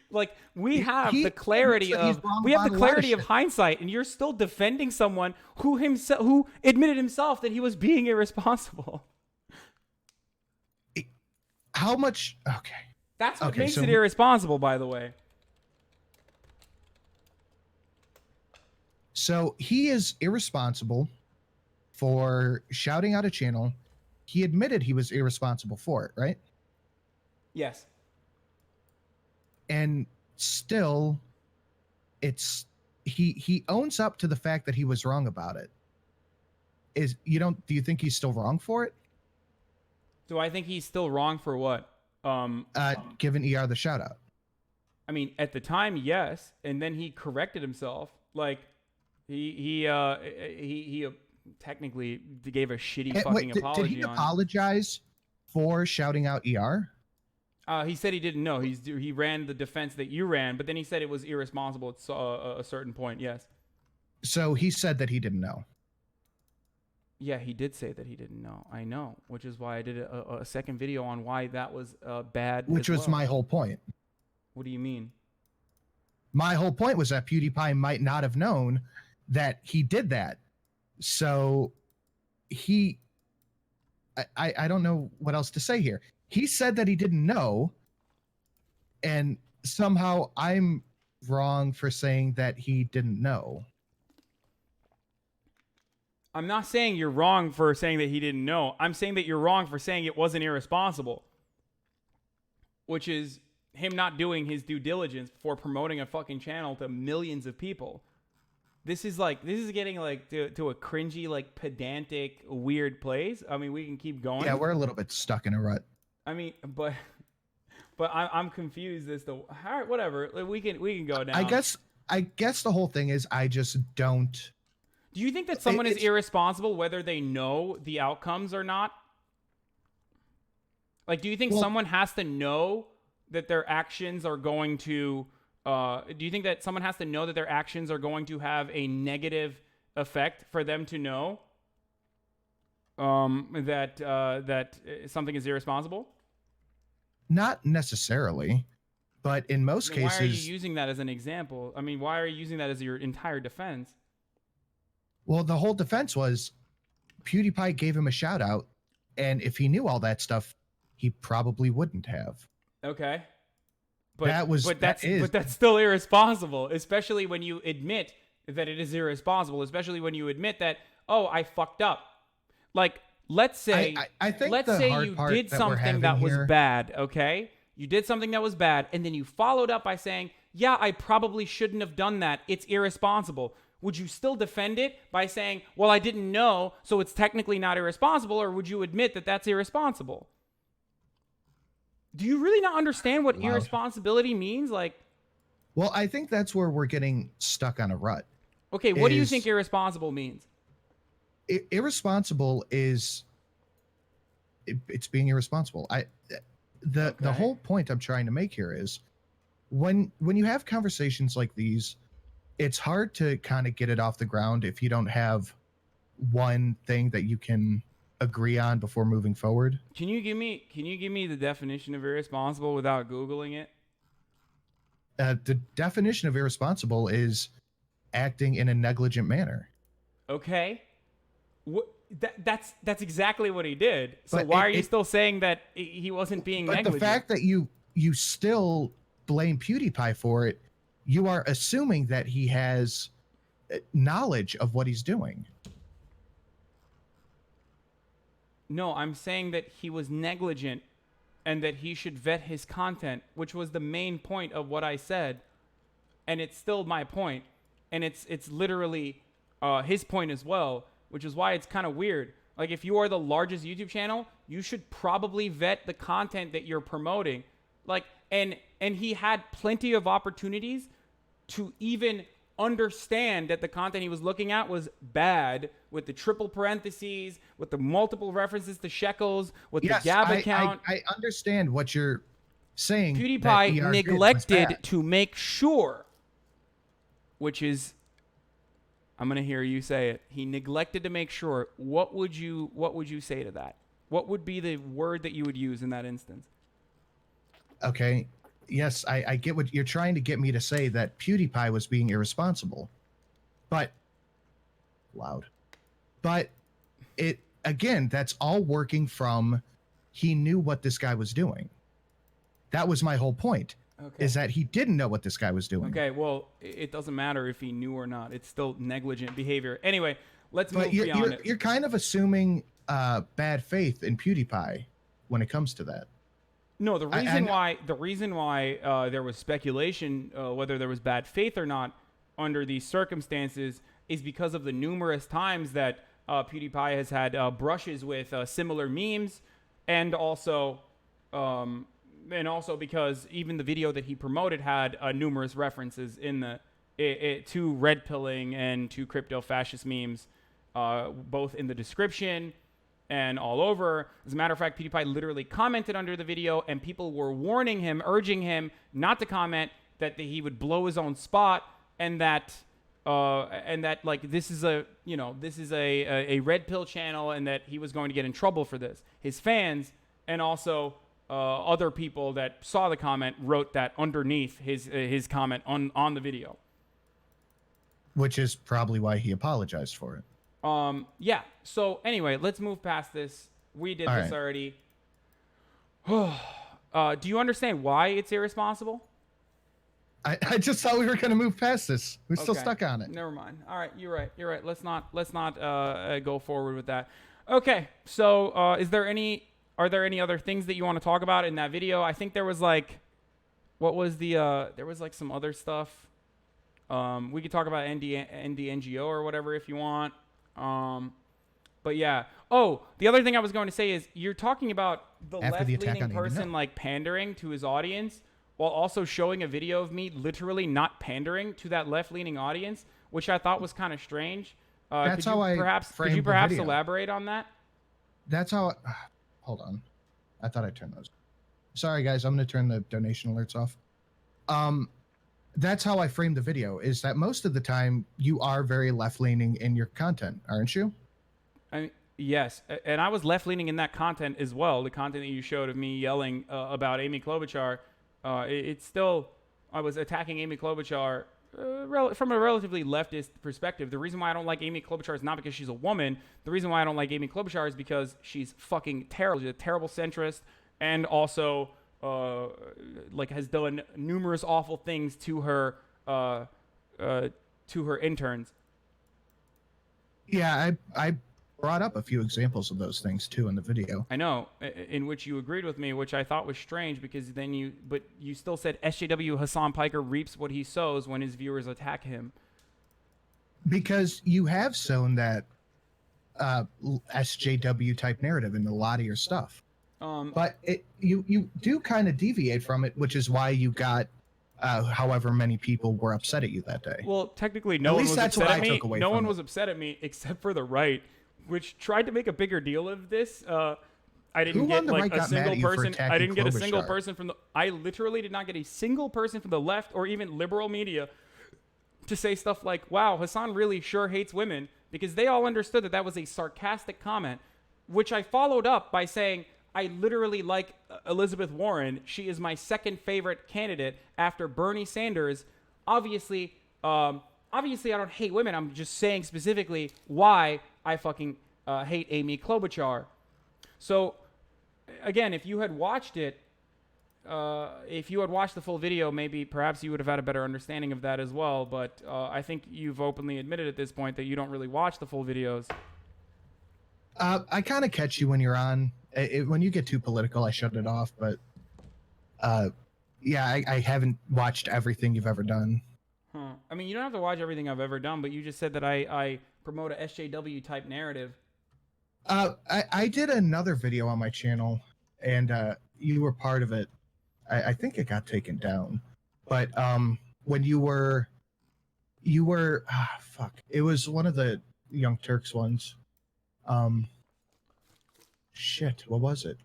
Like we have the clarity of hindsight, and you're still defending someone who admitted himself that he was being irresponsible. How much? Okay. That's what makes it irresponsible, by the way. So he is irresponsible for shouting out a channel. He admitted he was irresponsible for it, right? Yes. And still, he owns up to the fact that he was wrong about it. Do you think he's still wrong for it? Do I think he's still wrong for what? Giving ER the shout out. I mean, at the time, yes, and then he corrected himself. Like he technically gave a shitty fucking apology. Did he apologize for shouting out ER? He said he didn't know. He ran the defense that you ran, but then he said it was irresponsible at a certain point. Yes. So he said that he didn't know. Yeah, he did say that he didn't know. I know, which is why I did a second video on why that was bad. Which was my whole point. What do you mean? My whole point was that PewDiePie might not have known that he did that. So I don't know what else to say here. He said that he didn't know, and somehow I'm wrong for saying that he didn't know. I'm not saying you're wrong for saying that he didn't know. I'm saying that you're wrong for saying it wasn't irresponsible, which is him not doing his due diligence before promoting a fucking channel to millions of people. This is getting like to a cringy, like pedantic, weird place. I mean, we can keep going. Yeah, we're a little bit stuck in a rut. I mean, but I'm confused as to all right, whatever. We can go now. I guess the whole thing is I just don't. Do you think that someone is irresponsible whether they know the outcomes or not? Like, do you think someone has to know that their actions are going to? Do you think that someone has to know that their actions are going to have a negative effect for them to know that something is irresponsible? Not necessarily, but in most Then cases. why are you using that as an example? I mean, why are you using that as your entire defense? Well, the whole defense was PewDiePie gave him a shout out, and if he knew all that stuff, he probably wouldn't have. Okay. But That is that's still irresponsible, especially when you admit that it is irresponsible, especially when you admit that, oh, I fucked up. Like, let's say I think let's the say hard you part did that we're something that having was here- bad, okay? You did something that was bad, and then you followed up by saying, yeah, I probably shouldn't have done that. It's irresponsible. Would you still defend it by saying, well, I didn't know, so it's technically not irresponsible, or would you admit that that's irresponsible? Do you really not understand what irresponsibility means? Like, Well, I think that's where we're getting stuck on a rut. okay, what do you is- think irresponsible means? Irresponsible is it's being irresponsible. The whole point I'm trying to make here is when you have conversations like these, it's hard to kind of get it off the ground if you don't have one thing that you can agree on before moving forward. Can you give me the definition of irresponsible without Googling it? The definition of irresponsible is acting in a negligent manner. Okay. That's exactly what he did. So But why are you still saying that he wasn't being But negligent? the fact that you still blame PewDiePie for it, you are assuming that he has knowledge of what he's doing. No, I'm saying that he was negligent and that he should vet his content, which was the main point of what I said. And it's still my point. And it's literally his point as well, which is why it's kind of weird. Like, if you are the largest YouTube channel, you should probably vet the content that you're promoting. Like, and he had plenty of opportunities to even understand that the content he was looking at was bad, with the triple parentheses, with the multiple references to shekels, with the gab account. I understand what you're saying. that PewDiePie ER did was neglected bad. to make sure, which is, I'm gonna hear you say it. He neglected to make sure. What would you say to that? What would be the word that you would use in that instance? Okay. Yes, I get what you're trying to get me to say, that PewDiePie was being irresponsible. But it again, that's all working from he knew what this guy was doing. That was my whole point. Okay. Is that he didn't know what this guy was doing. Okay, well, it doesn't matter if he knew or not. It's still negligent behavior. Anyway, let's But move beyond it. you're kind of assuming bad faith in PewDiePie when it comes to that. No, the reason why there was speculation whether there was bad faith or not under these circumstances is because of the numerous times that PewDiePie has had brushes with similar memes, and also because even the video that he promoted had numerous references in to red pilling and to crypto fascist memes, both in the description and all over. As a matter of fact, PewDiePie literally commented under the video, and people were warning him, urging him not to comment, that he would blow his own spot, and that like this is a red pill channel, and that he was going to get in trouble for this. His fans and also other people that saw the comment wrote that underneath his comment on the video. Which is probably why he apologized for it. Yeah. So anyway, let's move past this. We did this already. Do you understand why it's irresponsible? I just thought we were going to move past this. We're still Okay. stuck on it. Never mind. All right, you're right. Let's not go forward with that. Okay. So, are there any other things that you want to talk about in that video? I think there was like, there was like some other stuff. We could talk about NDNGO or whatever if you want. But yeah. Oh, the other thing I was going to say is, you're talking about the After the attack left-leaning on Andy, person no. like pandering to his audience, while also showing a video of me literally not pandering to that left-leaning audience, which I thought was kind of strange. That's could how I you framed the perhaps video. elaborate on that? That's how. Hold on. I thought I turned those. Sorry, guys. I'm going to turn the donation alerts off. That's how I framed the video, is that most of the time you are very left-leaning in your content, aren't you? I mean, yes, and I was left-leaning in that content as well. The content that you showed of me yelling about Amy Klobuchar, it's still, I was attacking Amy Klobuchar from a relatively leftist perspective. The reason why I don't like Amy Klobuchar is not because she's a woman. The reason why I don't like Amy Klobuchar is because she's fucking terrible. She's a terrible centrist, and also like has done numerous awful things to her interns. Yeah, I brought up a few examples of those things too in the video. I know, in which you agreed with me, which I thought was strange, because then you still said SJW Hassan Piker reaps what he sows when his viewers attack him. Because you have sown that SJW type narrative in a lot of your stuff. But you do kind of deviate from it, which is why you got however many people were upset at you that day. Well, technically, no one was upset at me. No one was upset at me except for the right, which tried to make a bigger deal of this. I didn't get like a single person. I didn't get a single person from the. I literally did not get a single person from the left or even liberal media to say stuff like, "Wow, Hassan really sure hates women," because they all understood that that was a sarcastic comment, which I followed up by saying, I literally like Elizabeth Warren. She is my second favorite candidate after Bernie Sanders. Obviously, I don't hate women. I'm just saying specifically why I fucking hate Amy Klobuchar. So, again, if you had watched it, if you had watched the full video, maybe perhaps you would have had a better understanding of that as well. But I think you've openly admitted at this point that you don't really watch the full videos. I kind of catch you when you're on. When you get too political, I shut it off. But yeah, I haven't watched everything you've ever done. Huh. I mean, you don't have to watch everything I've ever done, but you just said that I promote a SJW type narrative. I did another video on my channel, and you were part of it. I think it got taken down. But when you were fuck. It was one of the Young Turks ones. Shit, what was it?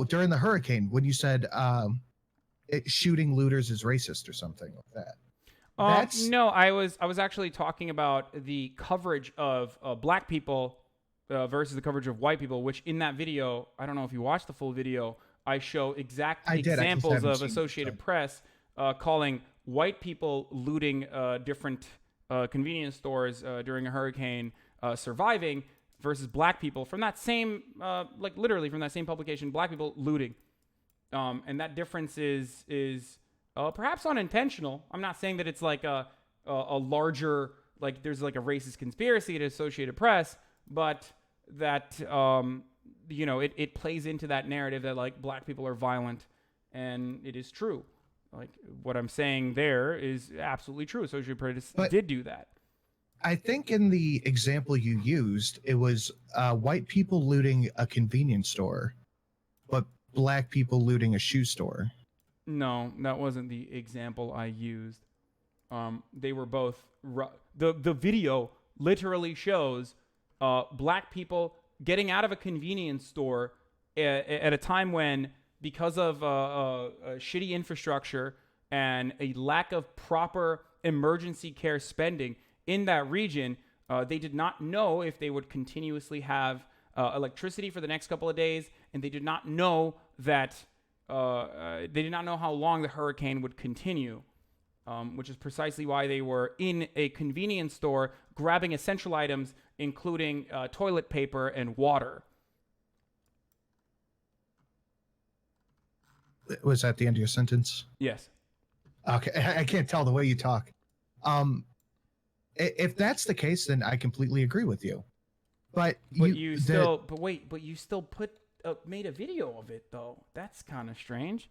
During the hurricane, when you said shooting looters is racist or something like that. No, I was actually talking about the coverage of black people versus the coverage of white people, which in that video, I don't know if you watched the full video, I show examples of Associated Press calling white people looting different convenience stores during a hurricane surviving, versus black people from that same, like literally from that same publication, black people looting. And that difference is perhaps unintentional. I'm not saying that it's like a larger, like there's like a racist conspiracy at Associated Press, but that, it plays into that narrative that like black people are violent, and it is true. Like what I'm saying there is absolutely true. Associated Press did do that. I think in the example you used, it was white people looting a convenience store, but black people looting a shoe store. No, that wasn't the example I used. They were both. The video literally shows black people getting out of a convenience store at a time when, because of shitty infrastructure and a lack of proper emergency care spending in that region, they did not know if they would continuously have electricity for the next couple of days, and they did not know that they did not know how long the hurricane would continue, which is precisely why they were in a convenience store grabbing essential items, including toilet paper and water. Was that the end of your sentence? Yes. Okay, I can't tell the way you talk. If that's the case, then I completely agree with you. But you still made a video of it though. That's kind of strange.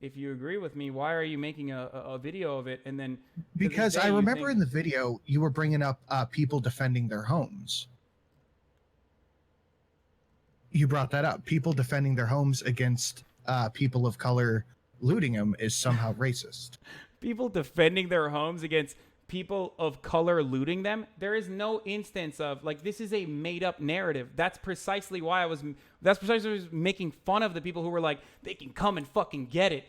If you agree with me, why are you making a video of it and then? Because I remember in the video you were bringing up people defending their homes. You brought that up. People defending their homes against people of color looting them is somehow racist. People defending their homes against people of color looting them, there is no instance of like this is a made up narrative. That's precisely why I was making fun of the people who were like they can come and fucking get it.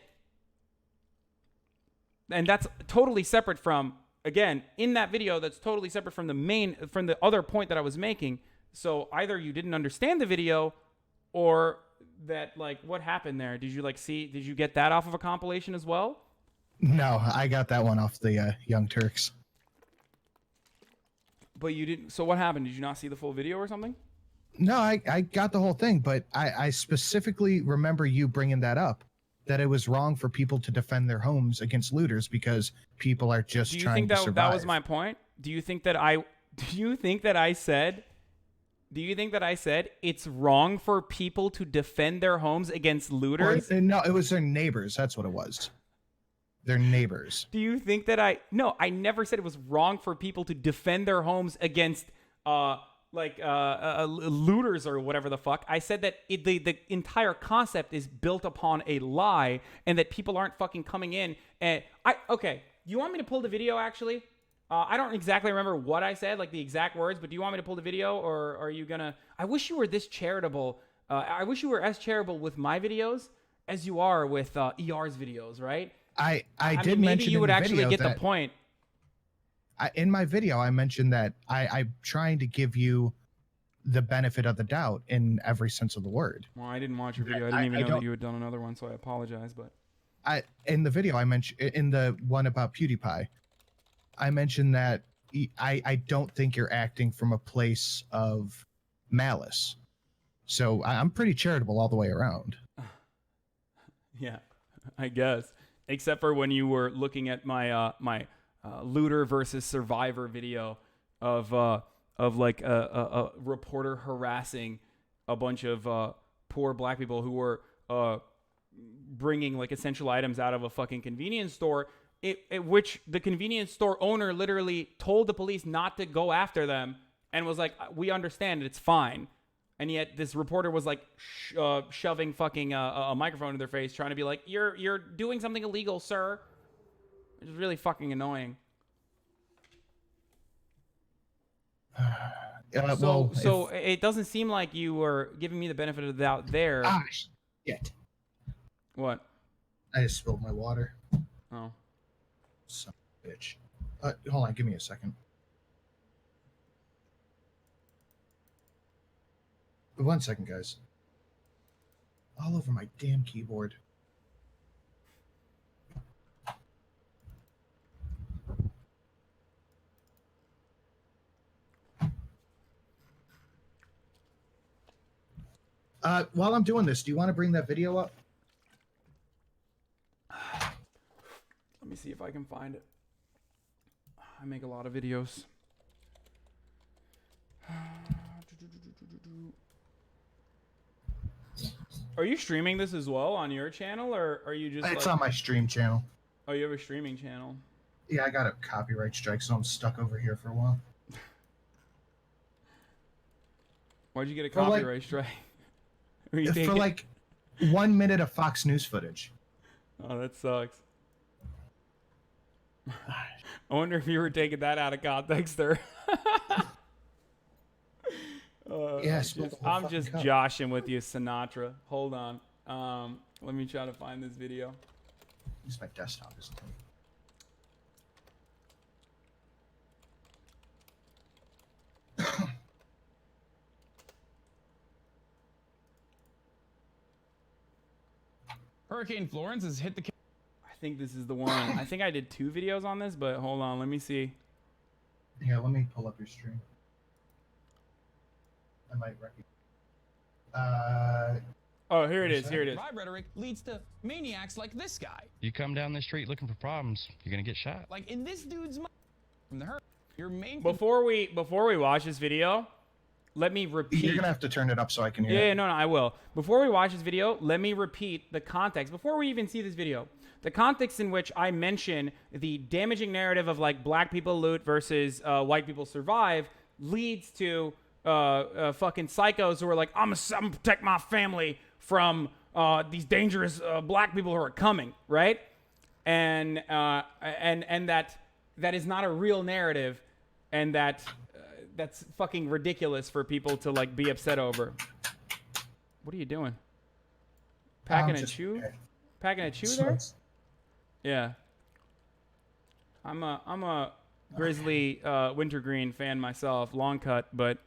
And that's totally separate from, again, in that video, that's totally separate from the other point that I was making. So either you didn't understand the video or that, like, what happened there? Did you get that off of a compilation as well? No, I got that one off the Young Turks. But you didn't, so what happened? Did you not see the full video or something? No, I got the whole thing, but I specifically remember you bringing that up, that it was wrong for people to defend their homes against looters because people are just trying to survive. That was my point? Do you think that I said it's wrong for people to defend their homes against looters? No, it was their neighbors. That's what it was. Their neighbors. Do you think that No, I never said it was wrong for people to defend their homes against looters or whatever the fuck. I said that the entire concept is built upon a lie and that people aren't fucking coming in. And okay, you want me to pull the video actually? I don't exactly remember what I said, like the exact words, but do you want me to pull the video or are you gonna... I wish you were this charitable. I wish you were as charitable with my videos as you are with ER's videos, right? I did mean, mention maybe you would actually get that, the point. In my video, I mentioned that I'm trying to give you the benefit of the doubt in every sense of the word. Well, I didn't watch your video. I didn't even know that you had done another one, so I apologize. But in the video I mentioned, in the one about Pewdiepie, I mentioned that I don't think you're acting from a place of malice. So I'm pretty charitable all the way around. Yeah, I guess. Except for when you were looking at my looter versus survivor video of like a reporter harassing a bunch of poor black people who were bringing like essential items out of a fucking convenience store, which the convenience store owner literally told the police not to go after them and was like, we understand, it's fine. And yet this reporter was like shoving fucking a microphone in their face, trying to be like, you're doing something illegal, sir. It was really fucking annoying. So it doesn't seem like you were giving me the benefit of the doubt there. Ah, shit. What? I just spilled my water. Oh. Son of a bitch. Hold on, give me a second. 1 second, guys. All over my damn keyboard. While I'm doing this, do you want to bring that video up? Let me see if I can find it. I make a lot of videos. Are you streaming this as well on your channel, or are you just... It's on my stream channel. Oh, you have a streaming channel. Yeah, I got a copyright strike, so I'm stuck over here for a while. Why'd you get a copyright strike? For like 1 minute of Fox News footage. Oh, that sucks. I wonder if you were taking that out of context there. Yes, I'm just joshing with you, Sinatra. Hold on. Let me try to find this video. Use my desktop, isn't it? Hurricane Florence has hit the... I think this is the one. I think I did 2 videos on this, but hold on. Let me see. Yeah, let me pull up your stream. I might recognize. Oh, here it is. Here it is. Vibe rhetoric leads to maniacs like this guy. You come down the street looking for problems, you're gonna get shot. Like in this dude's mind, from the hurt. Your main... Before we watch this video, let me repeat. You're gonna have to turn it up so I can hear. Yeah, no, I will. Before we watch this video, let me repeat the context. Before we even see this video, the context in which I mention the damaging narrative of like black people loot versus white people survive leads to fucking psychos who are like, I'm gonna protect my family from these dangerous black people who are coming, right? And that that is not a real narrative, and that that's fucking ridiculous for people to like be upset over. What are you doing? Packing a chew? Packing a chew there? Yeah. I'm a Grizzly Wintergreen fan myself, long cut, but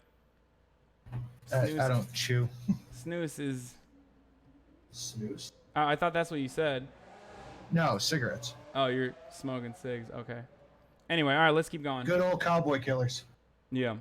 I don't chew. snooze is. Snooze? I thought that's what you said. No, cigarettes. Oh, you're smoking cigs. Okay. Anyway, all right, let's keep going. Good old cowboy killers. Yeah.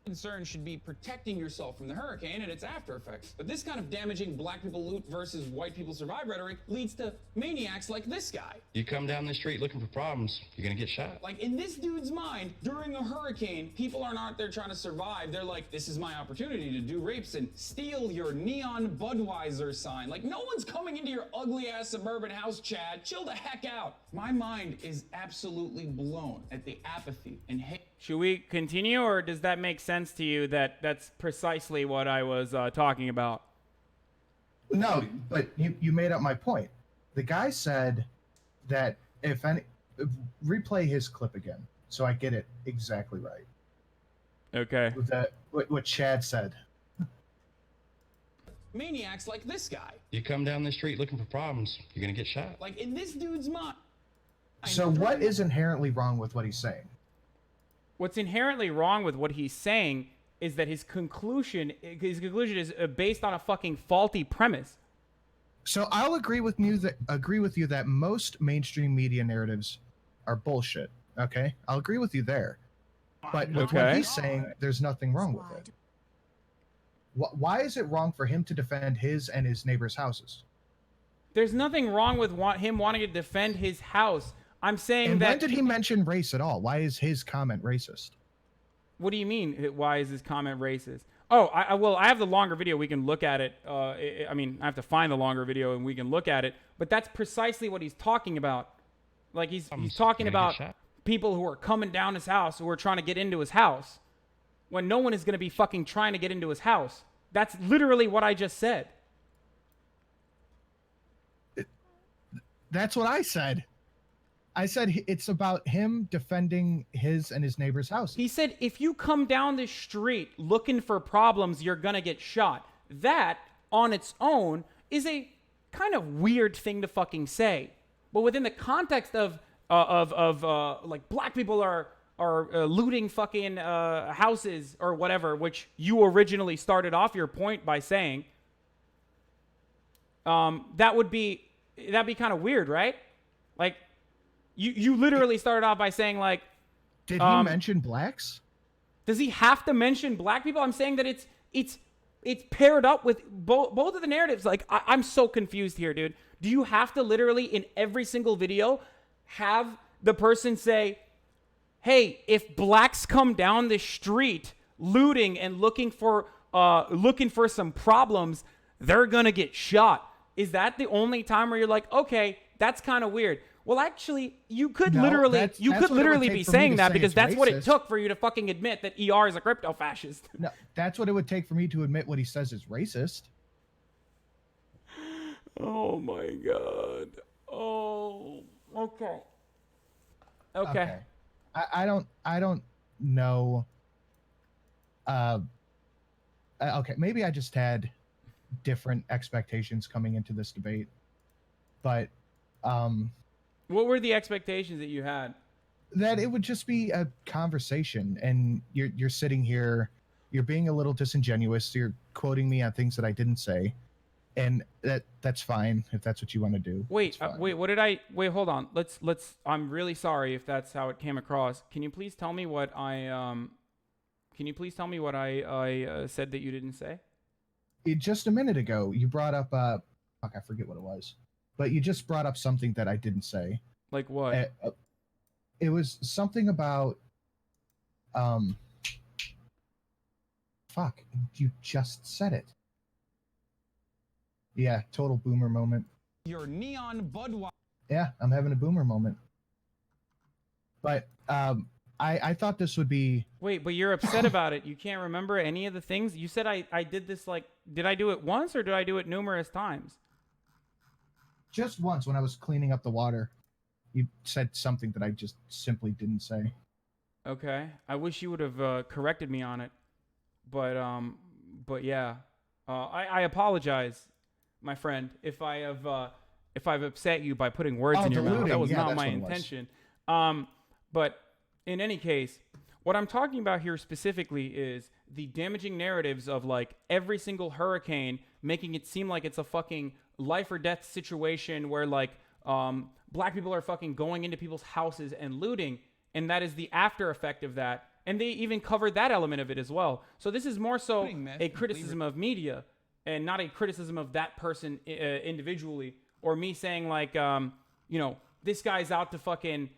Concern should be protecting yourself from the hurricane and its after effects. But this kind of damaging black people loot versus white people survive rhetoric leads to maniacs like this guy. You come down the street looking for problems, you're gonna get shot. Like, in this dude's mind, during a hurricane, people aren't out there trying to survive. They're like, this is my opportunity to do rapes and steal your neon Budweiser sign. Like, no one's coming into your ugly-ass suburban house, Chad. Chill the heck out. My mind is absolutely blown at the apathy and hate. Should we continue, or does that make sense to you that that's precisely what I was talking about? No, but you made up my point. The guy said that replay his clip again, so I get it exactly right. Okay. With that, what Chad said. Maniacs like this guy. You come down the street looking for problems, you're gonna get shot. Like, in this dude's mind. So what is inherently wrong with what he's saying? What's inherently wrong with what he's saying is that his conclusion is based on a fucking faulty premise. So I'll agree with you that most mainstream media narratives are bullshit. Okay, I'll agree with you there. But with what he's saying, there's nothing wrong with it. Why is it wrong for him to defend his and his neighbors' houses? There's nothing wrong with him wanting to defend his house. I'm saying and that. When did he mention race at all? Why is his comment racist? What do you mean? Why is his comment racist? Oh, I have the longer video. We can look at it. I mean, I have to find the longer video and we can look at it. But that's precisely what he's talking about. Like he's talking about people who are coming down his house, who are trying to get into his house, when no one is going to be fucking trying to get into his house. That's literally what I just said. That's what I said. I said it's about him defending his and his neighbor's house. He said, if you come down the street looking for problems, you're going to get shot. That, on its own, is a kind of weird thing to fucking say. But within the context of like, black people are looting fucking houses or whatever, which you originally started off your point by saying, that'd be kind of weird, right? Like, You literally started off by saying, like... Did he mention blacks? Does he have to mention black people? I'm saying that it's paired up with both of the narratives. Like, I'm so confused here, dude. Do you have to literally, in every single video, have the person say, hey, if blacks come down the street looting and looking for some problems, they're gonna get shot? Is that the only time where you're like, okay, that's kind of weird? Well, actually, you could literally be saying that because that's what it took for you to fucking admit that ER is a crypto fascist. No, that's what it would take for me to admit what he says is racist. Oh my god. Oh, okay. Okay. I don't know. Okay, maybe I just had different expectations coming into this debate, but what were the expectations that you had? That it would just be a conversation, and you're sitting here, you're being a little disingenuous, you're quoting me on things that I didn't say, and that's fine if that's what you want to do. Wait, hold on. Let's I'm really sorry if that's how it came across. Can you please tell me what I said that you didn't say? Just a minute ago, you brought up I forget what it was. But you just brought up something that I didn't say. Like what? It was something about fuck, you just said it. Yeah, total boomer moment. Your neon Budweiser. Yeah, I'm having a boomer moment. But I thought this would be... Wait, but you're upset about it. You can't remember any of the things? You said I did this, like... Did I do it once or did I do it numerous times? Just once when I was cleaning up the water. You said something that I just simply didn't say. Okay. I wish you would have corrected me on it, but yeah. I apologize, my friend, if I've upset you by putting words in your mouth. That was not my intention. But in any case, what I'm talking about here specifically is the damaging narratives of like every single hurricane, making it seem like it's a fucking life or death situation where like black people are fucking going into people's houses and looting, and that is the after effect of that. And they even covered that element of it as well. So this is more so a criticism of media and not a criticism of that person individually, or me saying like, you know, this guy's out to fucking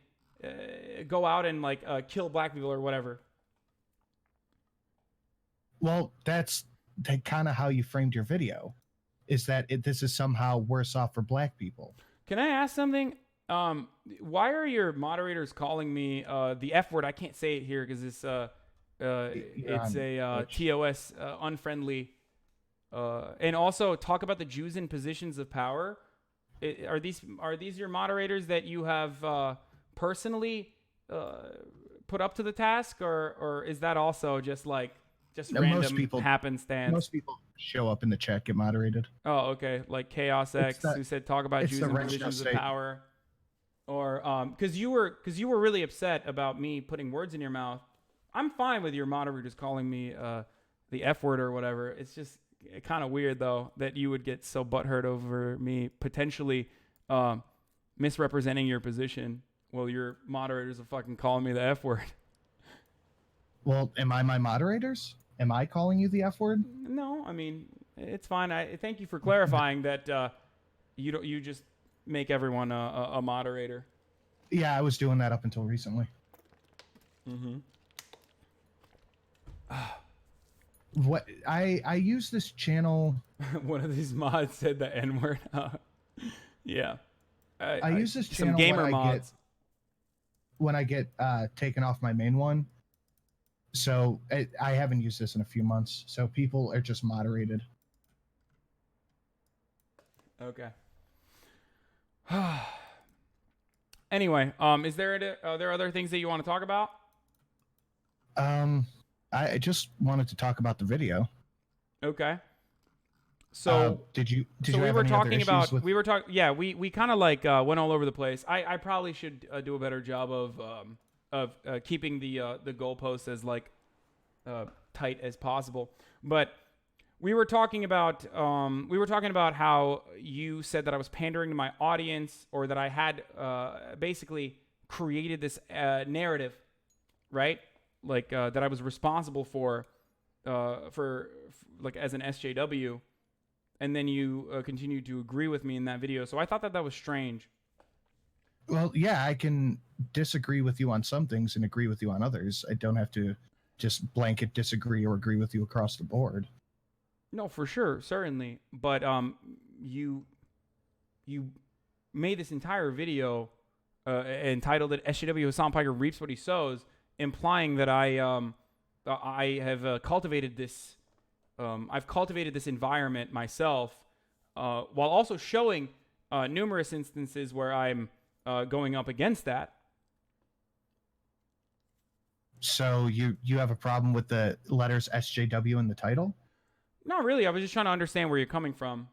go out and like kill black people or whatever. Well, that's kind of how you framed your video, is that this is somehow worse off for black people. Can I ask something? Why are your moderators calling me the F word? I can't say it here because it's a TOS unfriendly. And also talk about the Jews in positions of power. Are these your moderators that you have personally put up to the task, or is that also just random happenstance? Most people show up in the chat, get moderated. Oh, okay. Like Chaos X, who said talk about Jews in positions of power, or because you were really upset about me putting words in your mouth. I'm fine with your moderators calling me the F word or whatever. It's just kind of weird though that you would get so butthurt over me potentially misrepresenting your position. Well, your moderators are fucking calling me the F word. Well, am I my moderators? Am I calling you the F word? No, I mean, it's fine. I thank you for clarifying that you just make everyone a moderator. Yeah, I was doing that up until recently. Mm-hmm. What I use this channel. One of these mods said the N word. Yeah. I use this channel some gamer mods. When I get taken off my main one. So I haven't used this in a few months. So people are just moderated. Okay. Anyway, are there other things that you want to talk about? I just wanted to talk about the video. Okay. So we were talking about we kind of like went all over the place. I probably should do a better job of keeping the goalposts as like tight as possible. But we were talking about how you said that I was pandering to my audience, or that I had basically created this narrative, right? Like that I was responsible for like as an SJW, and then you continued to agree with me in that video. So I thought that was strange. Well, yeah, I can disagree with you on some things and agree with you on others. I don't have to just blanket disagree or agree with you across the board. No, for sure, certainly. But you made this entire video entitled it "SJW Hassan Piker Reaps What He Sows," implying that I have cultivated this. I've cultivated this environment myself, while also showing numerous instances where I'm going up against that. So you have a problem with the letters SJW in the title? Not really. I was just trying to understand where you're coming from.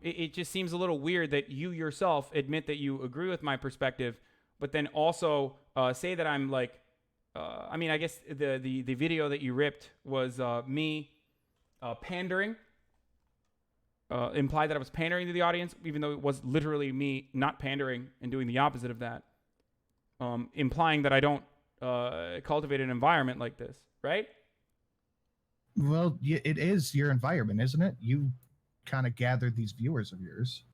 It just seems a little weird that you yourself admit that you agree with my perspective, but then also say that I'm like, I mean, I guess the video that you ripped was me pandering. Implied that I was pandering to the audience, even though it was literally me not pandering and doing the opposite of that. Implying that I don't cultivate an environment like this, right? Well, it is your environment, isn't it? You kind of gathered these viewers of yours.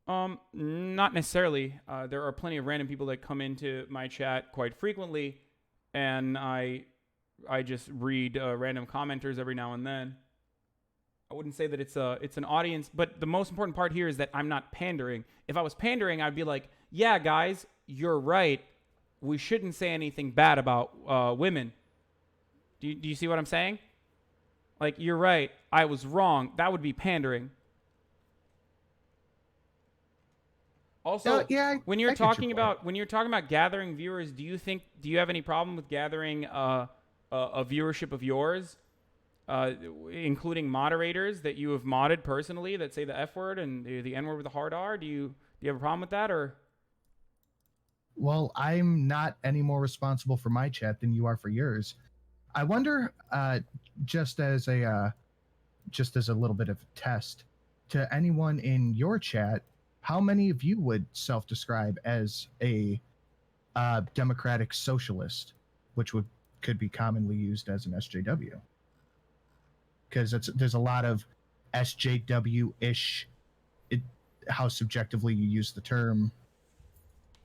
Not necessarily. There are plenty of random people that come into my chat quite frequently, and I just read random commenters every now and then. I wouldn't say that it's an audience, but the most important part here is that I'm not pandering. If I was pandering, I'd be like, yeah, guys, you're right. We shouldn't say anything bad about women. Do you see what I'm saying? Like, you're right. I was wrong. That would be pandering. Also, yeah, when I you're get your talking point. about gathering viewers, do you have any problem with gathering a viewership of yours, including moderators that you have modded personally that say the F word and the N word with a hard R? Do you have a problem with that, or? Well, I'm not any more responsible for my chat than you are for yours. I wonder, just as a little bit of a test to anyone in your chat, how many of you would self-describe as a democratic socialist, which could be commonly used as an SJW? Because there's a lot of SJW-ish, how subjectively you use the term.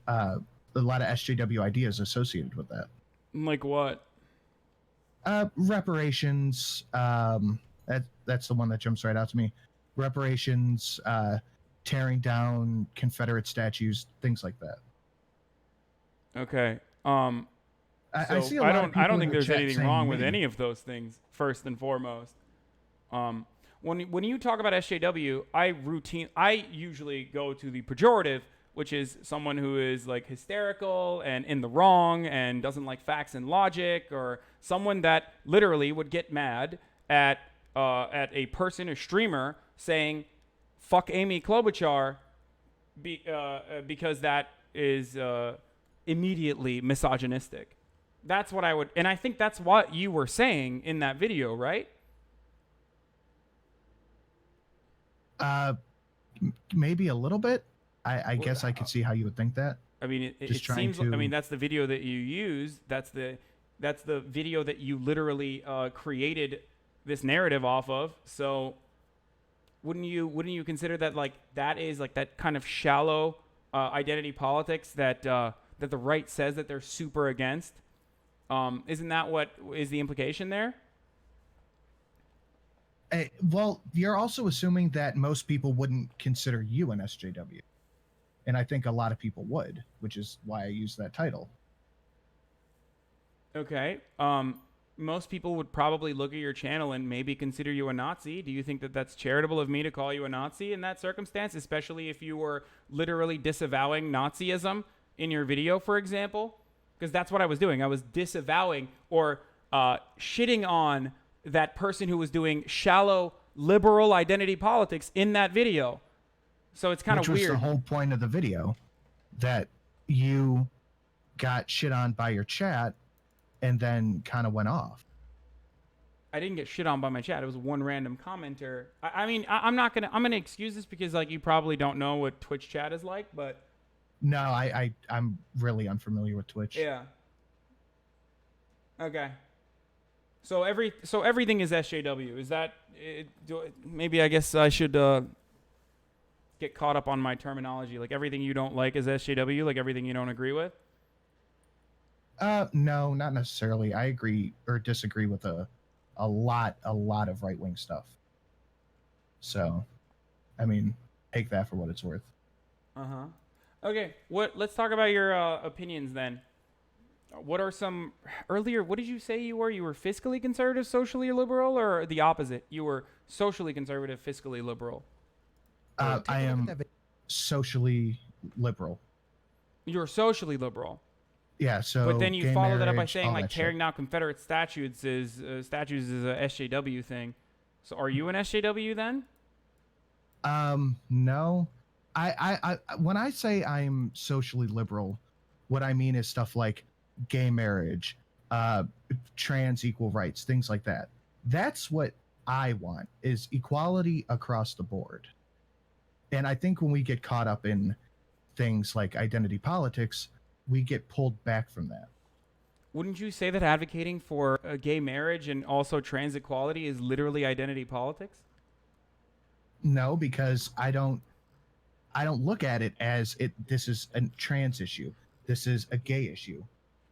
A lot of SJW ideas associated with that. Like what? Reparations. That's the one that jumps right out to me. Reparations, tearing down Confederate statues, things like that. Okay. I see a I lot of people don't in think the there's chat anything saying wrong with me. any of those things. First and foremost, when you talk about SJW, I usually go to the pejorative, which is someone who is like hysterical and in the wrong and doesn't like facts and logic, or someone that literally would get mad at a person, a streamer, saying "fuck Amy Klobuchar," because that is immediately misogynistic. That's what I would, and I think that's what you were saying in that video, right? Maybe a little bit. I guess I could see how you would think that. I mean, it Just trying seems. I mean, to- that's the video that you used. That's the video that you literally created this narrative off of. So, wouldn't you consider that like that is like that kind of shallow identity politics that that the right says that they're super against? Isn't that what is the implication there? Well, you're also assuming that most people wouldn't consider you an SJW. And I think a lot of people would, which is why I use that title. Okay. Most people would probably look at your channel and maybe consider you a Nazi. Do you think that that's charitable of me to call you a Nazi in that circumstance, especially if you were literally disavowing Nazism in your video, for example? Because that's what I was doing. I was disavowing or shitting on that person who was doing shallow liberal identity politics in that video. So it's kind of weird. Which was the whole point of the video, that you got shit on by your chat and then kind of went off. I didn't get shit on by my chat. It was one random commenter. I'm gonna excuse this because like you probably don't know what Twitch chat is like, but No, I'm really unfamiliar with Twitch. yeah. Okay. So everything is SJW. Is that maybe I guess I should get caught up on my terminology. Like everything you don't like is SJW. Like everything you don't agree with. No, not necessarily. I agree or disagree with a lot of right-wing stuff. So, I mean, take that for what it's worth. Okay. Let's talk about your opinions then. What are some earlier? What did you say you were? You were fiscally conservative, socially liberal, or the opposite? You were socially conservative, fiscally liberal. I am socially liberal. You're socially liberal. Yeah. So, But then you gay follow that up by marriage, saying all like that shit. tearing down Confederate statues is a SJW thing. So are you an SJW then? No. I when I say I'm socially liberal, what I mean is stuff like gay marriage, trans equal rights, things like that. That's what I want, is equality across the board. And I think when we get caught up in things like identity politics, we get pulled back from that. Wouldn't you say that advocating for gay marriage and also trans equality is literally identity politics? No, because I don't look at it as this is a trans issue. This is a gay issue.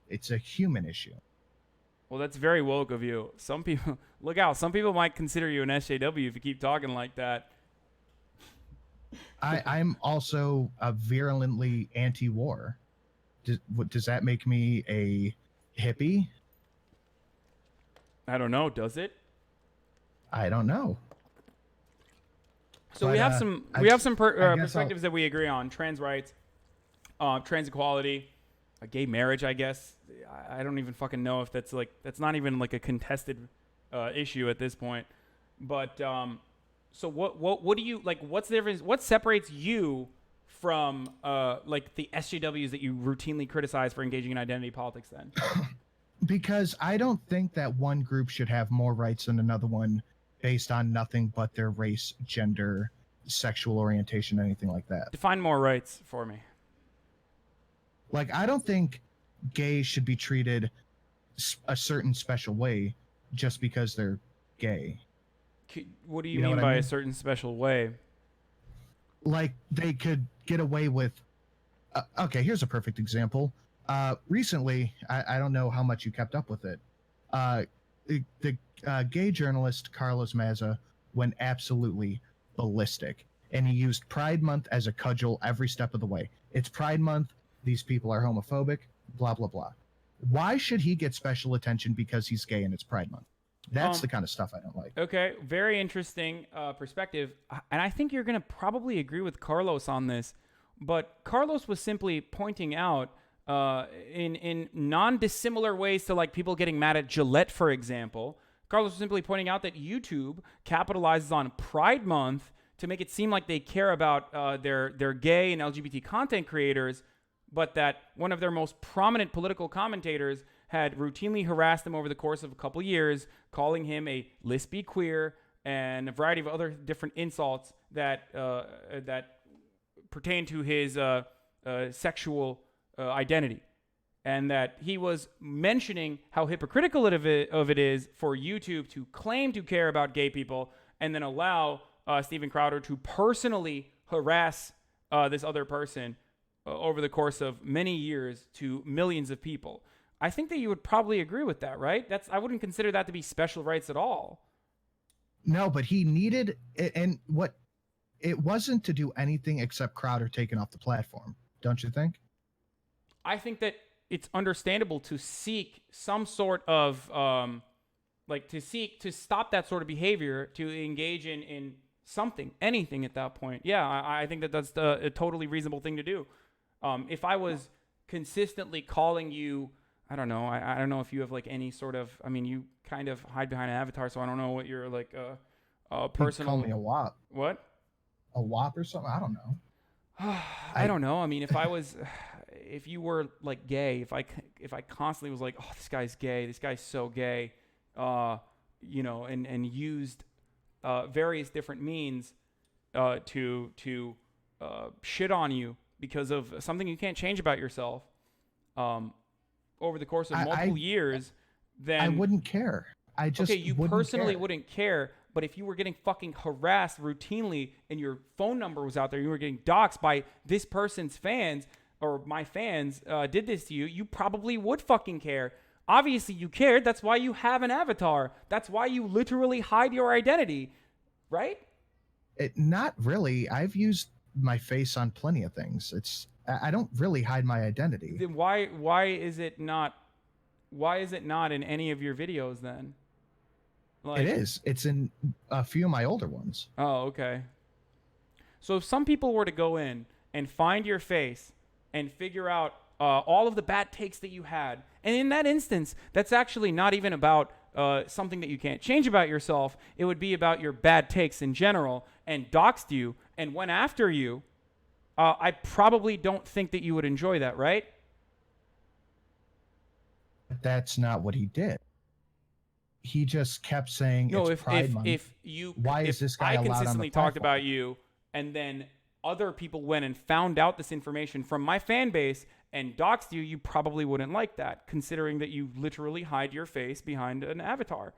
It's a human issue. Well, that's very woke of you. Some people look out. Some people might consider you an SJW if you keep talking like that. I'm also a virulently anti-war. Does that make me a hippie? I don't know. Does it? I don't know. So But, we have I some guess I'll- perspectives that we agree on: trans rights, trans equality, gay marriage. I guess I don't even fucking know if that's not even like a contested issue at this point. But so what do you like? What's the difference? What separates you from like the SJWs that you routinely criticize for engaging in identity politics? Then, Because I don't think that one group should have more rights than another one based on nothing but their race, gender, sexual orientation, anything like that. define more rights for me. Like, I don't think gays should be treated a certain special way just because they're gay. What do you, You know mean what I by mean? a certain special way? Like, they could get away with. Okay, here's a perfect example. Recently, I don't know how much you kept up with it. The gay journalist Carlos Maza went absolutely ballistic, and he used Pride Month as a cudgel every step of the way. It's Pride Month. These people are homophobic. Blah blah blah. Why should he get special attention because he's gay and it's Pride Month? That's the kind of stuff I don't like. Okay, very interesting perspective. And I think you're going to probably agree with Carlos on this. But Carlos was simply pointing out in non-dissimilar ways to like people getting mad at Gillette, for example. Carlos was simply pointing out that YouTube capitalizes on Pride Month to make it seem like they care about their gay and LGBT content creators, but that one of their most prominent political commentators had routinely harassed them over the course of a couple years, calling him a lesbian queer and a variety of other different insults that pertain to his sexual identity. And that he was mentioning how hypocritical of it is for YouTube to claim to care about gay people and then allow Steven Crowder to personally harass this other person over the course of many years to millions of people. I think that you would probably agree with that, right? I wouldn't consider that to be special rights at all. No, but he needed, and what it wasn't to do anything except Crowder taken off the platform. Don't you think? I think that it's understandable to seek some sort of to stop that sort of behavior, to engage in something, anything at that point. Yeah, I think that that's a totally reasonable thing to do. If I was consistently calling you, I don't know. I don't know if you have like any sort of. I mean, you kind of hide behind an avatar, so I don't know what your like personal. Call me a wop. What? A wop or something? I don't know. I don't know. I mean, if you were like gay, if I constantly was like, oh, this guy's gay, this guy's so gay, you know, and used various different means to shit on you because of something you can't change about yourself, over the course of multiple years, then I wouldn't care. I just okay, you wouldn't personally care. wouldn't care, but if you were getting fucking harassed routinely and your phone number was out there, you were getting doxxed by this person's fans or my fans did this to you, you probably would fucking care. Obviously you cared. That's why you have an avatar. That's why you literally hide your identity, right? Not really. I've used my face on plenty of things. I don't really hide my identity. Then why is it not in any of your videos then? Like, It is. It's in a few of my older ones. Oh, okay. So if some people were to go in and find your face and figure out all of the bad takes that you had, and in that instance, that's actually not even about something that you can't change about yourself. It would be about your bad takes in general, and doxed you and went after you, I probably don't think that you would enjoy that, right? That's not what he did. He just kept saying No, it's Pride Month. if you Why if is this guy I allowed on the consistently talked platform? about you, and then other people went and found out this information from my fan base and doxed you, you probably wouldn't like that, considering that you literally hide your face behind an avatar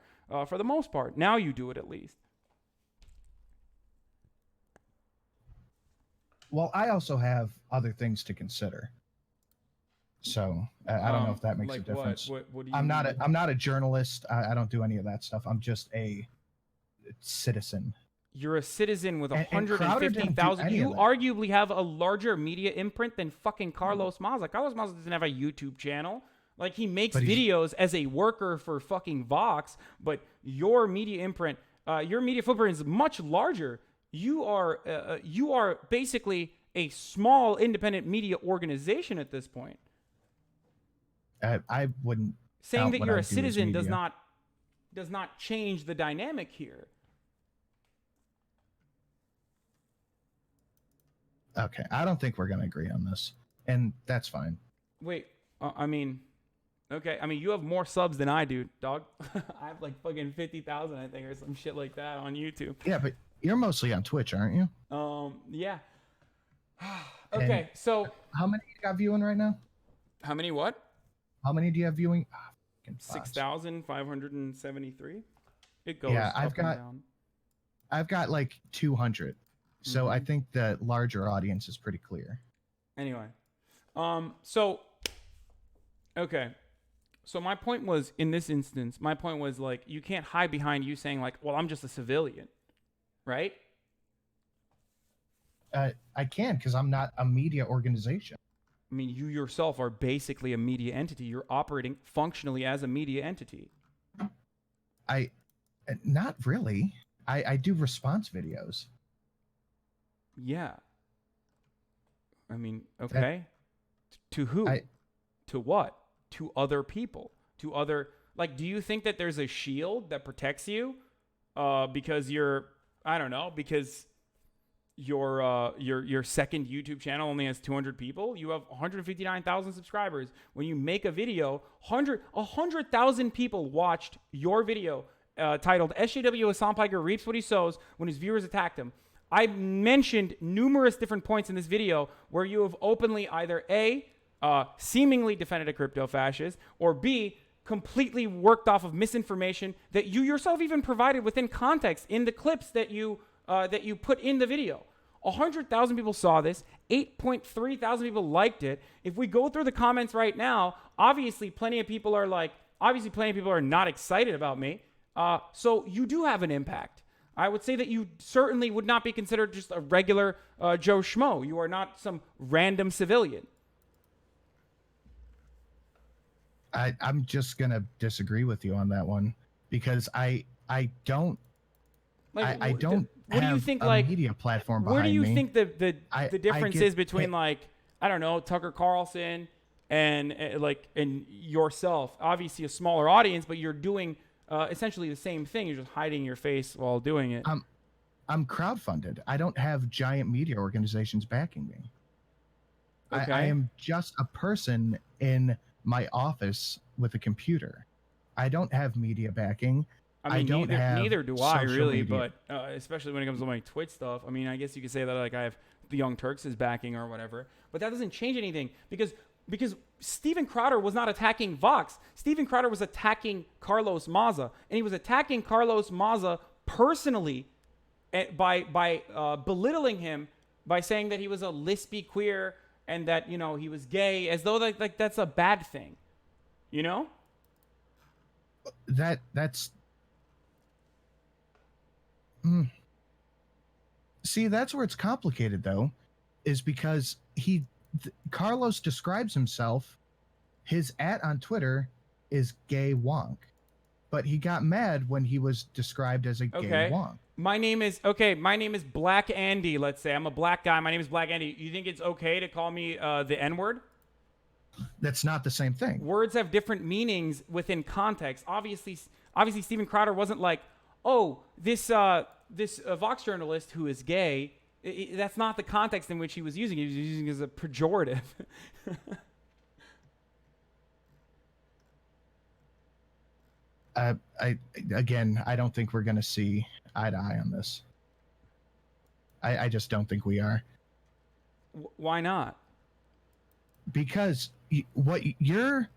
for the most part. Now you do it at least. Well, I also have other things to consider. So I don't know if that makes like a difference. What do you I'm not mean? a journalist. I don't do any of that stuff. I'm just a citizen. You're a citizen with And Crowder didn't do 150,000. any You of that. arguably have a larger media imprint than fucking Carlos Maza. Carlos Maza doesn't have a YouTube channel. Like, he makes But he's- videos as a worker for fucking Vox, but your media imprint, your media footprint is much larger. you are basically a small independent media organization at this point. I wouldn't. Saying count that what you're I a do as citizen does media. not change the dynamic here. Okay, I don't think we're gonna agree on this, and that's fine. Wait, I mean, okay, I mean, you have more subs than I do, dog. I have like fucking 50,000, I think, or some shit like that on YouTube. Yeah, but you're mostly on Twitch, aren't you? Yeah. Okay, And so how many you got viewing right now? how many what? How many do you have viewing? Fucking bots. 6,573. It goes Yeah, up and down. I've got like 200. So I think the larger audience is pretty clear. Anyway, so okay, so my point was, in this instance, my point was like, you can't hide behind you saying like, well, I'm just a civilian, right? I can, because I'm not a media organization. I mean, you yourself are basically a media entity. You're operating functionally as a media entity. Not really. I do response videos. Yeah. I mean, okay. To who? To what? To other people. To other, like, do you think that there's a shield that protects you? Because you're, I don't know, because your second YouTube channel only has 200 people. You have 159,000 subscribers. When you make a video, 100,000 people watched your video titled "SJW Hassan Piker reaps what he sows" when his viewers attacked him. I mentioned numerous different points in this video where you have openly either A, seemingly defended a crypto fascist, or B, completely worked off of misinformation that you yourself even provided within context in the clips that you put in the video. 100,000 people saw this. 8.3 thousand people liked it. If we go through the comments right now, obviously plenty of people are not excited about me. So you do have an impact. I would say that you certainly would not be considered just a regular Joe Schmo. You are not some random civilian. I'm just gonna disagree with you on that one, because I don't. Like, I don't what have do you think, a like, media platform behind where do you me. think the difference get is between, like, I don't know, Tucker Carlson and and yourself? Obviously a smaller audience, but you're doing essentially the same thing. You're just hiding your face while doing it. I'm crowdfunded. I don't have giant media organizations backing me. Okay. I am just a person in my office with a computer. I don't have media backing. I mean, neither do I, social really, media. but especially when it comes to my Twitch stuff. I mean, I guess you could say that like I have the Young Turks' backing or whatever, but that doesn't change anything because Steven Crowder was not attacking Vox. Steven Crowder was attacking Carlos Maza, and he was attacking Carlos Maza personally by belittling him, by saying that he was a lispy queer and that, you know, he was gay, as though like that's a bad thing, you know? That's See, that's where it's complicated, though, is because Carlos describes himself, his on Twitter is gay wonk, but he got mad when he was described as a gay wonk. My name is Black Andy. Let's say I'm a black guy. My name is Black Andy. You think it's okay to call me the N-word? That's not the same thing. Words have different meanings within context. Obviously, Steven Crowder wasn't like, oh, this Vox journalist who is gay. That's not the context in which he was using it. He was using it as a pejorative. I don't think we're going to see eye to eye on this. I just don't think we are. Why not? Because what you're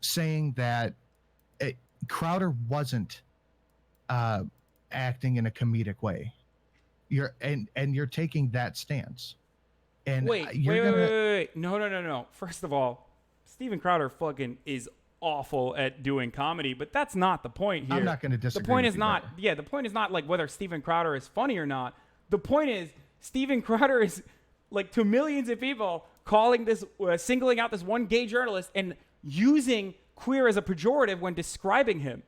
saying that Crowder wasn't acting in a comedic way. You're taking that stance. And wait. No. First of all, Steven Crowder fucking is awful at doing comedy, but that's not the point here. I'm not going to disagree. The point is not, the point is not like whether Steven Crowder is funny or not. The point is Steven Crowder is, like, to millions of people, calling this, singling out this one gay journalist and using queer as a pejorative when describing him.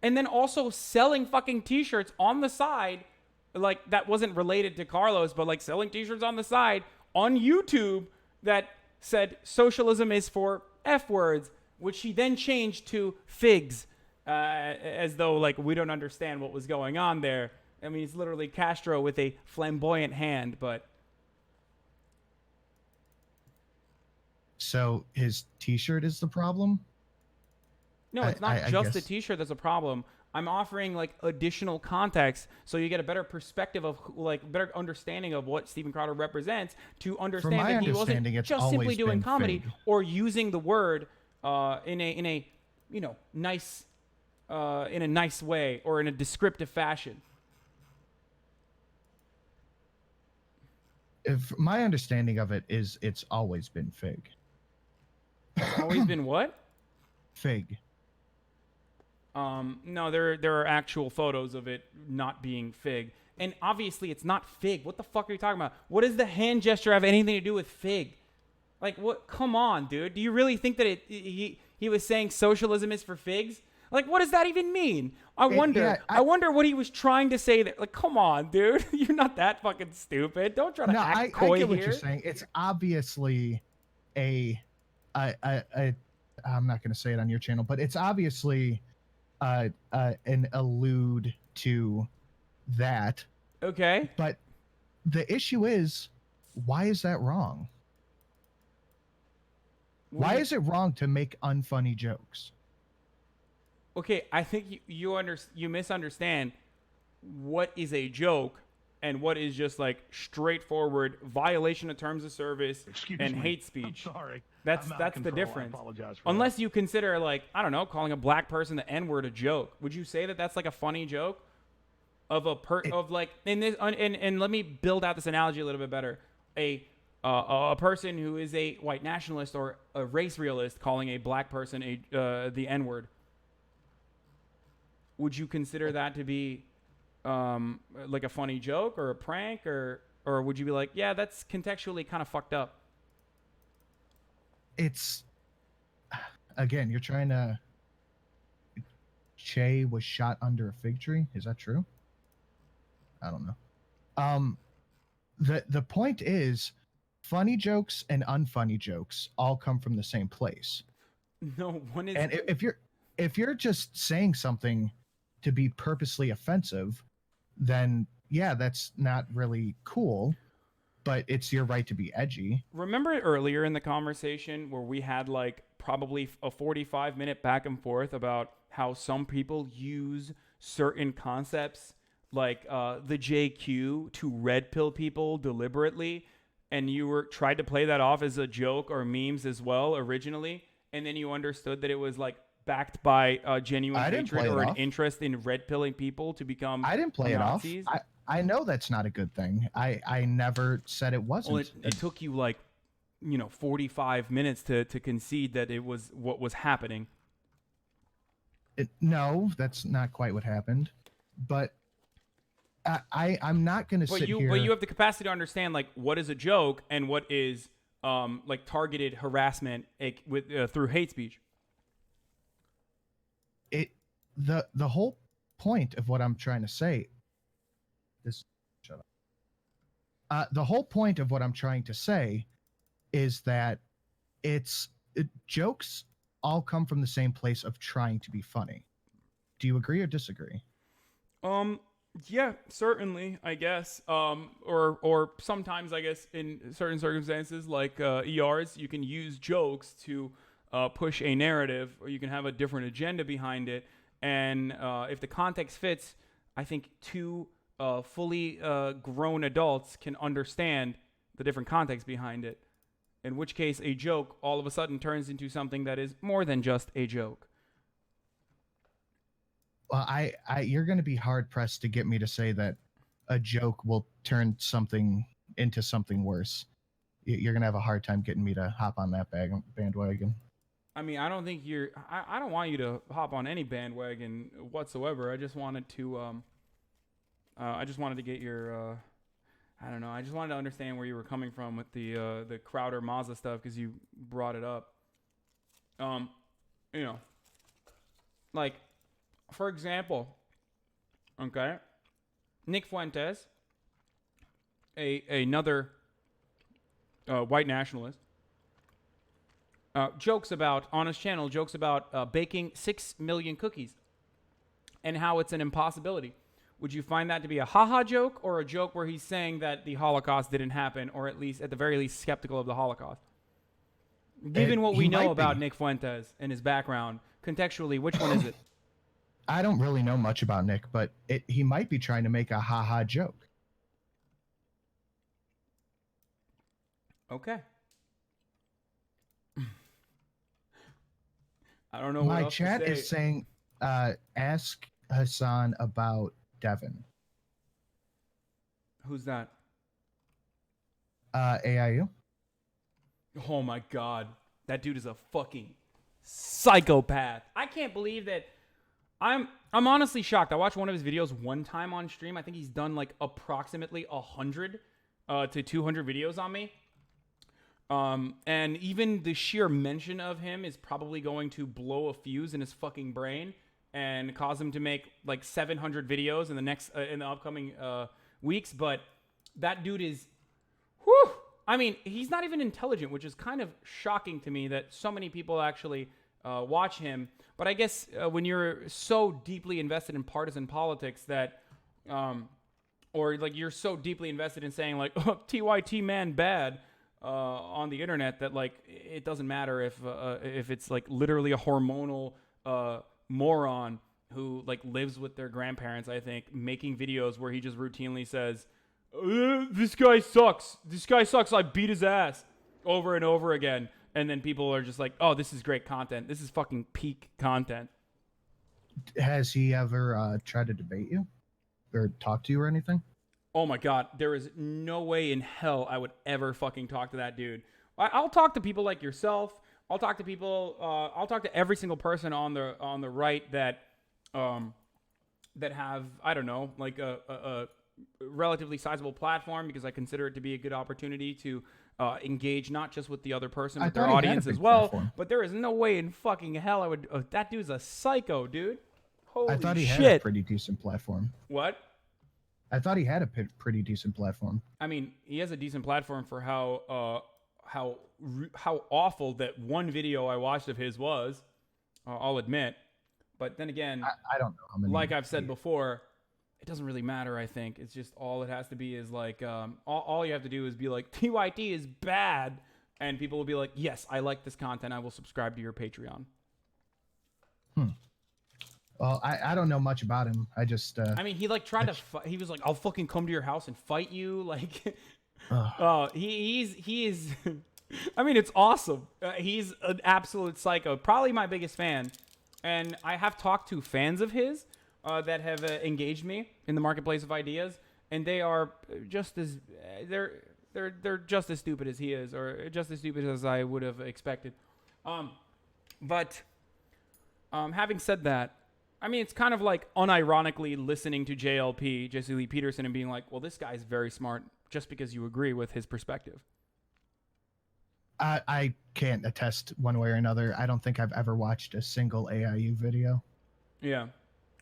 And then also selling fucking t-shirts on the side like that wasn't related to Carlos, but like selling t-shirts on the side on YouTube that said socialism is for F words, which she then changed to figs, as though like we don't understand what was going on there. I mean, it's literally Castro with a flamboyant hand, but So his T-shirt is the problem? no, it's not I just the guess. t-shirt that's a problem. I'm offering like additional context so you get a better perspective of like better understanding of what Steven Crowder represents to understand my that he wasn't understanding, it's just simply always doing been comedy fake. or using the word in a nice in a nice way or in a descriptive fashion. If my understanding of it is, it's always been fig. It's always been what? Fig. No, there are actual photos of it not being fig. And obviously it's not fig. What the fuck are you talking about? What does the hand gesture have anything to do with fig? Like what? Come on, dude. Do you really think that he was saying socialism is for figs? Like what does that even mean? I wonder what he was trying to say there. Like come on, dude. You're not that fucking stupid. Don't try to act I coy get what here. you're saying. It's obviously I'm not going to say it on your channel, but it's obviously an allude to that. Okay. But the issue is, why is that wrong? Why is it wrong to make unfunny jokes? Okay, I think you misunderstand what is a joke and what is just like straightforward violation of terms of service and hate speech. I'm sorry. That's I'm out of the control. difference. I apologize for Unless you consider like I don't know, calling a black person the N-word a joke. Would you say that that's like a funny joke of of like in this and let me build out this analogy a little bit better. A person who is a white nationalist or a race realist calling a black person the N-word. Would you consider that to be like a funny joke or a prank or would you be like, yeah, that's contextually kind of fucked up? It's again, you're trying to. Che was shot under a fig tree. Is that true? I don't know. The point is, funny jokes and unfunny jokes all come from the same place. No, one is. And if you're just saying something to be purposely offensive, then yeah, that's not really cool. But it's your right to be edgy. Remember earlier in the conversation where we had like probably a 45-minute back and forth about how some people use certain concepts like the JQ to red pill people deliberately, and you tried to play that off as a joke or memes as well originally, and then you understood that it was like backed by genuine hatred or an interest in red pilling people to become I didn't play Nazis. it off. I know that's not a good thing. I never said it wasn't. Well, it took you like 45 minutes to concede that it was what was happening. No, that's not quite what happened. But I'm not going to sit here. But you have the capacity to understand like what is a joke and what is like targeted harassment through hate speech. The whole point of what I'm trying to say. Shut up. The whole point of what I'm trying to say is that jokes all come from the same place of trying to be funny. Do you agree or disagree? Yeah, certainly, I guess. Or sometimes, I guess, in certain circumstances, like ERs, you can use jokes to push a narrative, or you can have a different agenda behind it. And if the context fits, I think two fully grown adults can understand the different context behind it. In which case, a joke all of a sudden turns into something that is more than just a joke. Well, you're going to be hard pressed to get me to say that a joke will turn something into something worse. You're going to have a hard time getting me to hop on that bandwagon. I mean, I don't think I don't want you to hop on any bandwagon whatsoever. I just wanted to get your, I don't know. I just wanted to understand where you were coming from with the Crowder Mazda stuff because you brought it up. Like, for example, okay. Nick Fuentes, another white nationalist, jokes about, on his channel, jokes about baking 6 million cookies and how it's an impossibility. Would you find that to be a haha joke or a joke where he's saying that the Holocaust didn't happen, or at least, at the very least, skeptical of the Holocaust? Given what we know about Nick Fuentes and his background, contextually, which one is it? I don't really know much about Nick, but he might be trying to make a haha joke. Okay. I don't know what My else chat to say. is saying, ask Hasan about Devin. Who's that? AIU. Oh my god. That dude is a fucking psychopath. I can't believe that. I'm honestly shocked. I watched one of his videos one time on stream. I think he's done like approximately 100 to 200 videos on me. And even the sheer mention of him is probably going to blow a fuse in his fucking brain and cause him to make like 700 videos in the upcoming weeks. But that dude is, whew. I mean, he's not even intelligent, which is kind of shocking to me that so many people actually watch him. But I guess when you're so deeply invested in partisan politics that, or like you're so deeply invested in saying like, oh, TYT man bad on the internet, that like it doesn't matter if it's like literally a hormonal moron who like lives with their grandparents, I think, making videos where he just routinely says, this guy sucks. This guy sucks. I beat his ass over and over again. And then people are just like, oh, this is great content. This is fucking peak content. Has he ever tried to debate you or talk to you or anything? Oh my God. There is no way in hell I would ever fucking talk to that dude. I'll talk to people like yourself. I'll talk to people. I'll talk to every single person on the right that have, I don't know, like a relatively sizable platform, because I consider it to be a good opportunity to engage not just with the other person, but their audience as well. Platform. But there is no way in fucking hell I would. That dude's a psycho, dude. Holy shit. I thought he had a pretty decent platform. What? I thought he had a pretty decent platform. I mean, he has a decent platform for how awful that one video I watched of his was. I'll admit, but then again, I don't know how many. Like I've said before, it doesn't really matter. I think it's just all it has to be is like all you have to do is be like, TYT is bad, and people will be like, yes, I like this content. I will subscribe to your Patreon. Well, I don't know much about him. I just I mean, he like tried to he was like, I'll fucking come to your house and fight you, like he is I mean, it's awesome. He's an absolute psycho, probably my biggest fan. And I have talked to fans of his that have engaged me in the marketplace of ideas, and they are just as they're just as stupid as he is, or just as stupid as I would have expected. But having said that, I mean, it's kind of like unironically listening to JLP, Jesse Lee Peterson, and being like, well, this guy's very smart just because you agree with his perspective. I can't attest one way or another. I don't think I've ever watched a single AIU video. Yeah.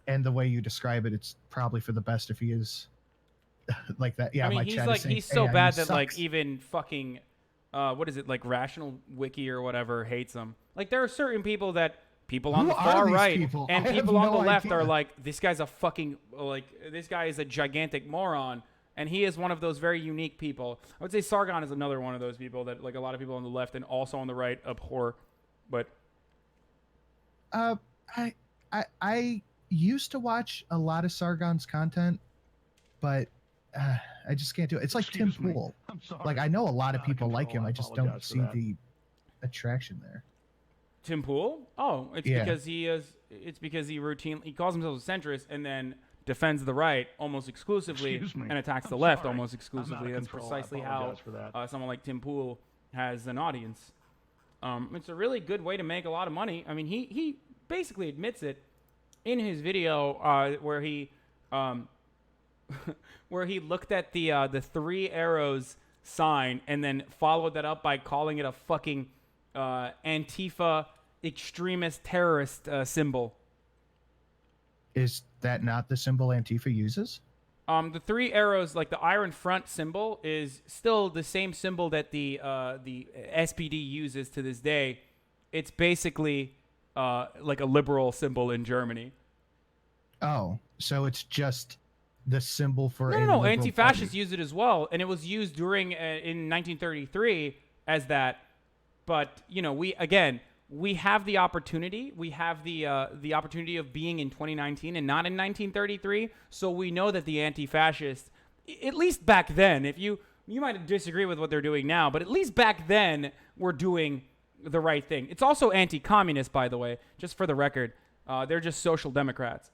And the way you describe it, it's probably for the best if he is like that. Yeah, I mean, my he's chat like, is saying, he's so AIU bad that sucks. like even fucking what is it, like Rational Wiki or whatever hates him. Like there are certain people that people on Who the are far these right people? and I have people on no the left idea. are like, this guy's a fucking, like, this guy is a gigantic moron. And he is one of those very unique people. I would say Sargon is another one of those people that like a lot of people on the left and also on the right abhor. But I used to watch a lot of Sargon's content, but I just can't do it. It's like Tim Pool. I'm sorry. Like I know a lot of Out of people like control. him. I I just don't apologize for see that. the attraction there. Tim Pool? Oh, it's Yeah. because he routinely, he calls himself a centrist and then defends the right almost exclusively Excuse me. and attacks the I'm left sorry. almost I'm out exclusively. of That's control. I precisely how apologize for that. someone like Tim Pool has an audience. It's a really good way to make a lot of money. I mean, he basically admits it in his video where he where he looked at the 3 arrows sign and then followed that up by calling it a fucking Antifa extremist terrorist symbol. Is that not the symbol Antifa uses? The 3 arrows, like the iron front symbol, is still the same symbol that the SPD uses to this day. It's basically like a liberal symbol in Germany. Oh, so it's just the symbol for a No. liberal Anti-fascists party. use it as well, and it was used during in 1933 as that. But we have the opportunity. We have the opportunity of being in 2019 and not in 1933. So we know that the anti-fascists, at least back then, if you might disagree with what they're doing now, but at least back then were doing the right thing. It's also anti-communist, by the way, just for the record. They're just social democrats.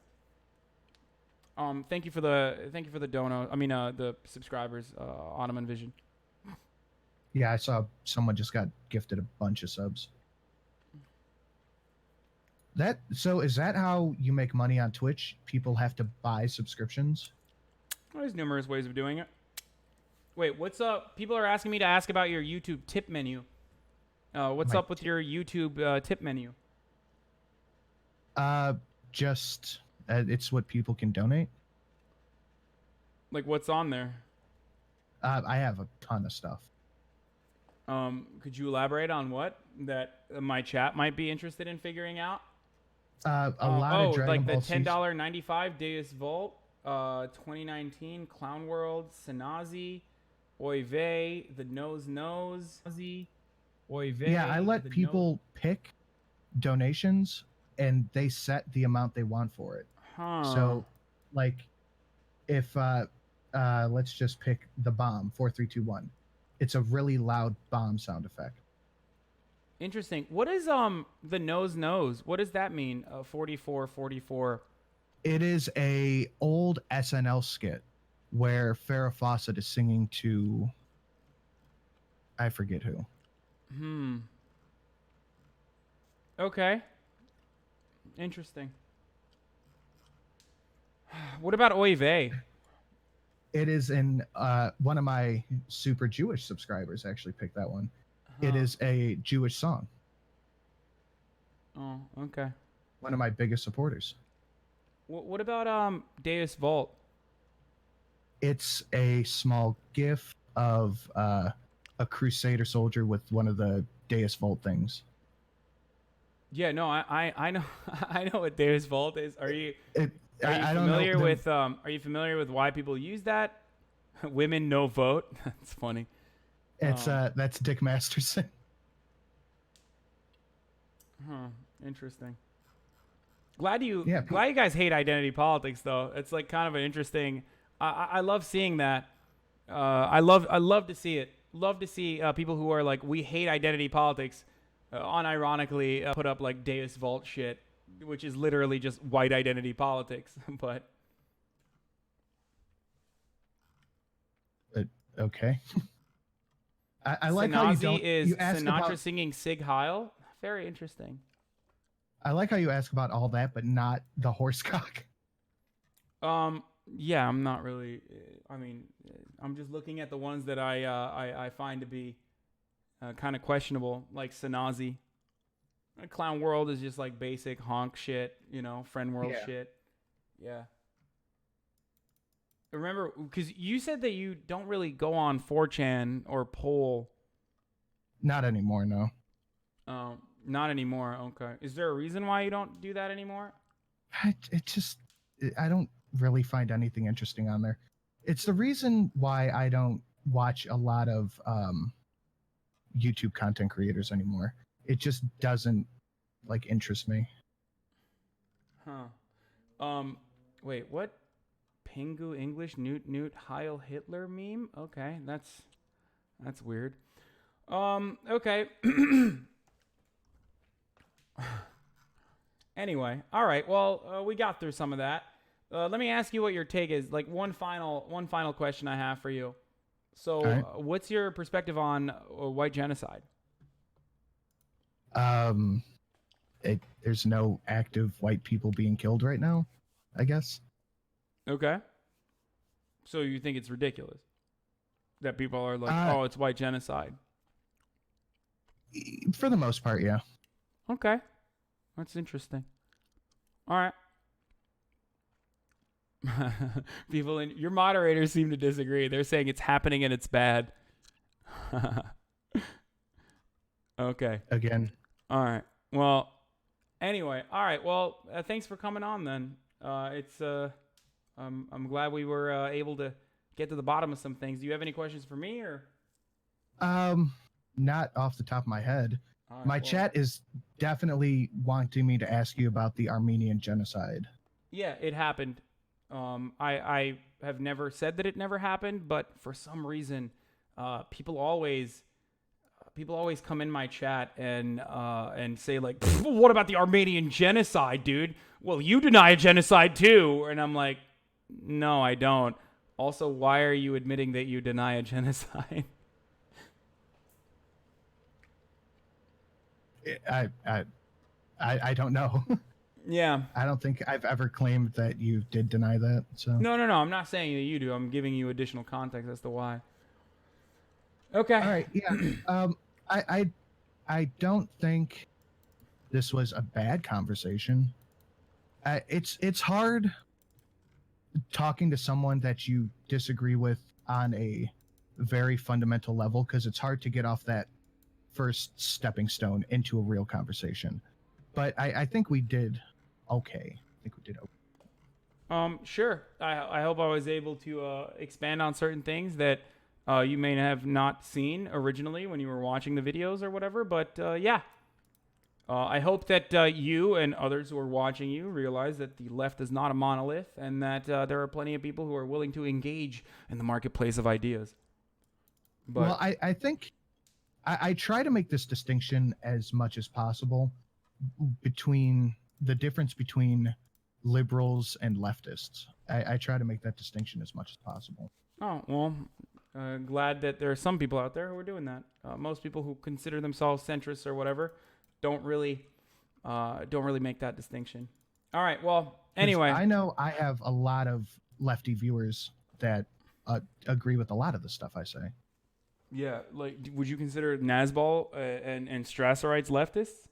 Thank you for the dono. I mean, the subscribers, Ottoman Vision. Yeah, I saw someone just got gifted a bunch of subs. So is that how you make money on Twitch? People have to buy subscriptions? Well, there's numerous ways of doing it. Wait, what's up? People are asking me to ask about your YouTube tip menu. What's up with your YouTube tip menu? Just it's what people can donate. Like, what's on there? I have a ton of stuff. Could you elaborate on what that my chat might be interested in figuring out? A lot of Dragon like Ball the $10.95 Deus Vault, 2019 Clown World, Sanazi, Oy vey, the Nose, Oy vey. Yeah, I let people pick donations, and they set the amount they want for it. Huh. So, like, if let's just pick the bomb 4321. It's a really loud bomb sound effect. Interesting. What is the nose? What does that mean? 4444. It is a old SNL skit where Farrah Fawcett is singing to I forget who. Okay. Interesting. What about Oy vey? It is in one of my super Jewish subscribers actually picked that one. It is a Jewish song. Oh, okay. One of my biggest supporters. What about Deus Vault? It's a small gif of a Crusader soldier with one of the Deus Vault things. Yeah, no, I know I know what Deus Vault is. Are you familiar with Are you familiar with why people use that? Women no vote. That's funny. It's that's Dick Masterson. Huh. Interesting. Glad you Yeah, glad you guys hate identity politics though. It's like kind of an interesting. I love seeing that. I love to see it. Love to see people who are like, we hate identity politics, unironically put up like Deus Vault shit, which is literally just white identity politics. But okay. I like how you don't. Is you ask Sinatra about, singing Sig Heil? Very interesting. I like how you ask about all that, but not the horse cock. Yeah, I'm not really. I mean, I'm just looking at the ones that I find to be kind of questionable, like Sanazi. Clown World is just like basic honk shit, Friend World shit. Yeah. Remember, because you said that you don't really go on 4chan or Poll. Not anymore, no. Not anymore. Okay. Is there a reason why you don't do that anymore? I don't really find anything interesting on there. It's the reason why I don't watch a lot of YouTube content creators anymore. It just doesn't like interest me. Huh. Wait, what? Pingu English Newt Heil Hitler meme? Okay, that's weird. Okay. Anyway, all right. Well, we got through some of that. Let me ask you what your take is. Like one final question I have for you. So, right. What's your perspective on white genocide? There's no active white people being killed right now, I guess. Okay. So you think it's ridiculous that people are like, oh, it's white genocide? For the most part, yeah. Okay. That's interesting. All right. People in your moderators seem to disagree. They're saying it's happening and it's bad. Okay. Again. All right. Well, anyway. All right. Well, thanks for coming on then. I'm glad we were able to get to the bottom of some things. Do you have any questions for me or? Not off the top of my head. Right, My chat is definitely wanting me to ask you about the Armenian genocide. Yeah, it happened. I have never said that it never happened, but for some reason, people always come in my chat and say like, "What about the Armenian genocide, dude?" Well, you deny a genocide too, and I'm like, "No, I don't." Also, why are you admitting that you deny a genocide? I don't know. Yeah. I don't think I've ever claimed that you did deny that. So No. I'm not saying that you do. I'm giving you additional context as to why. Okay. all right, yeah. I don't think this was a bad conversation. It's hard talking to someone that you disagree with on a very fundamental level because it's hard to get off that first stepping stone into a real conversation. But I think we did okay. I think we did okay. Sure. I hope I was able to expand on certain things that you may have not seen originally when you were watching the videos or whatever. But yeah, I hope that you and others who are watching you realize that the left is not a monolith and that there are plenty of people who are willing to engage in the marketplace of ideas. But, well, I think I try to make this distinction as much as possible between the difference between liberals and leftists. I try to make that distinction as much as possible. Oh, well, glad that there are some people out there who are doing that. Most people who consider themselves centrists or whatever don't really make that distinction. All right. Well, anyway, I know I have a lot of lefty viewers that agree with a lot of the stuff I say. yeah. Like, would you consider Nazbol and Strasserite's leftists?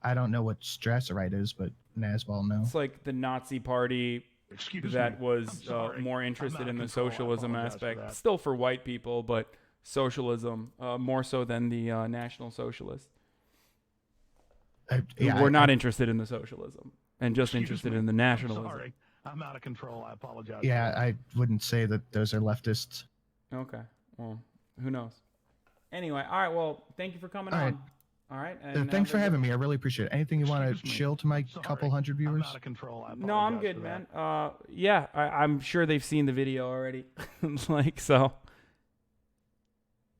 I don't know what Strasserite is, but Nazbol, no. It's like the Nazi party that was more interested in the socialism aspect. Still for white people, but socialism more so than the National Socialists. We're not interested in the socialism and just interested in the nationalism. I'm sorry. I'm out of control. I apologize. Yeah, I wouldn't say that those are leftists. Okay. Well, who knows? Anyway, all right. Well, thank you for coming All on. right. All right. And Thanks for having me. I really appreciate it. Anything you want to Excuse me. chill to my Sorry. couple hundred viewers? I'm out of control. I No, I'm apologize good, for man. that. Yeah, I'm sure they've seen the video already. Like, so.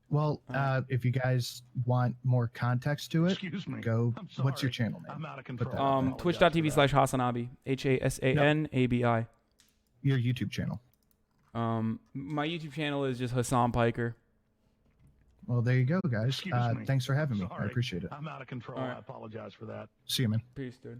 Well, if you guys want more context to it, Excuse me. go. I'm What's your sorry. channel name? I'm out of Put control. that I apologize for Twitch.tv/HasanAbi. HasanAbi. Your YouTube channel. My YouTube channel is just Hassan Piker. Well, there you go, guys. Excuse me. Thanks for having me. I Sorry. appreciate it. I'm out of control. All right. I apologize for that. See you, man. Peace, dude.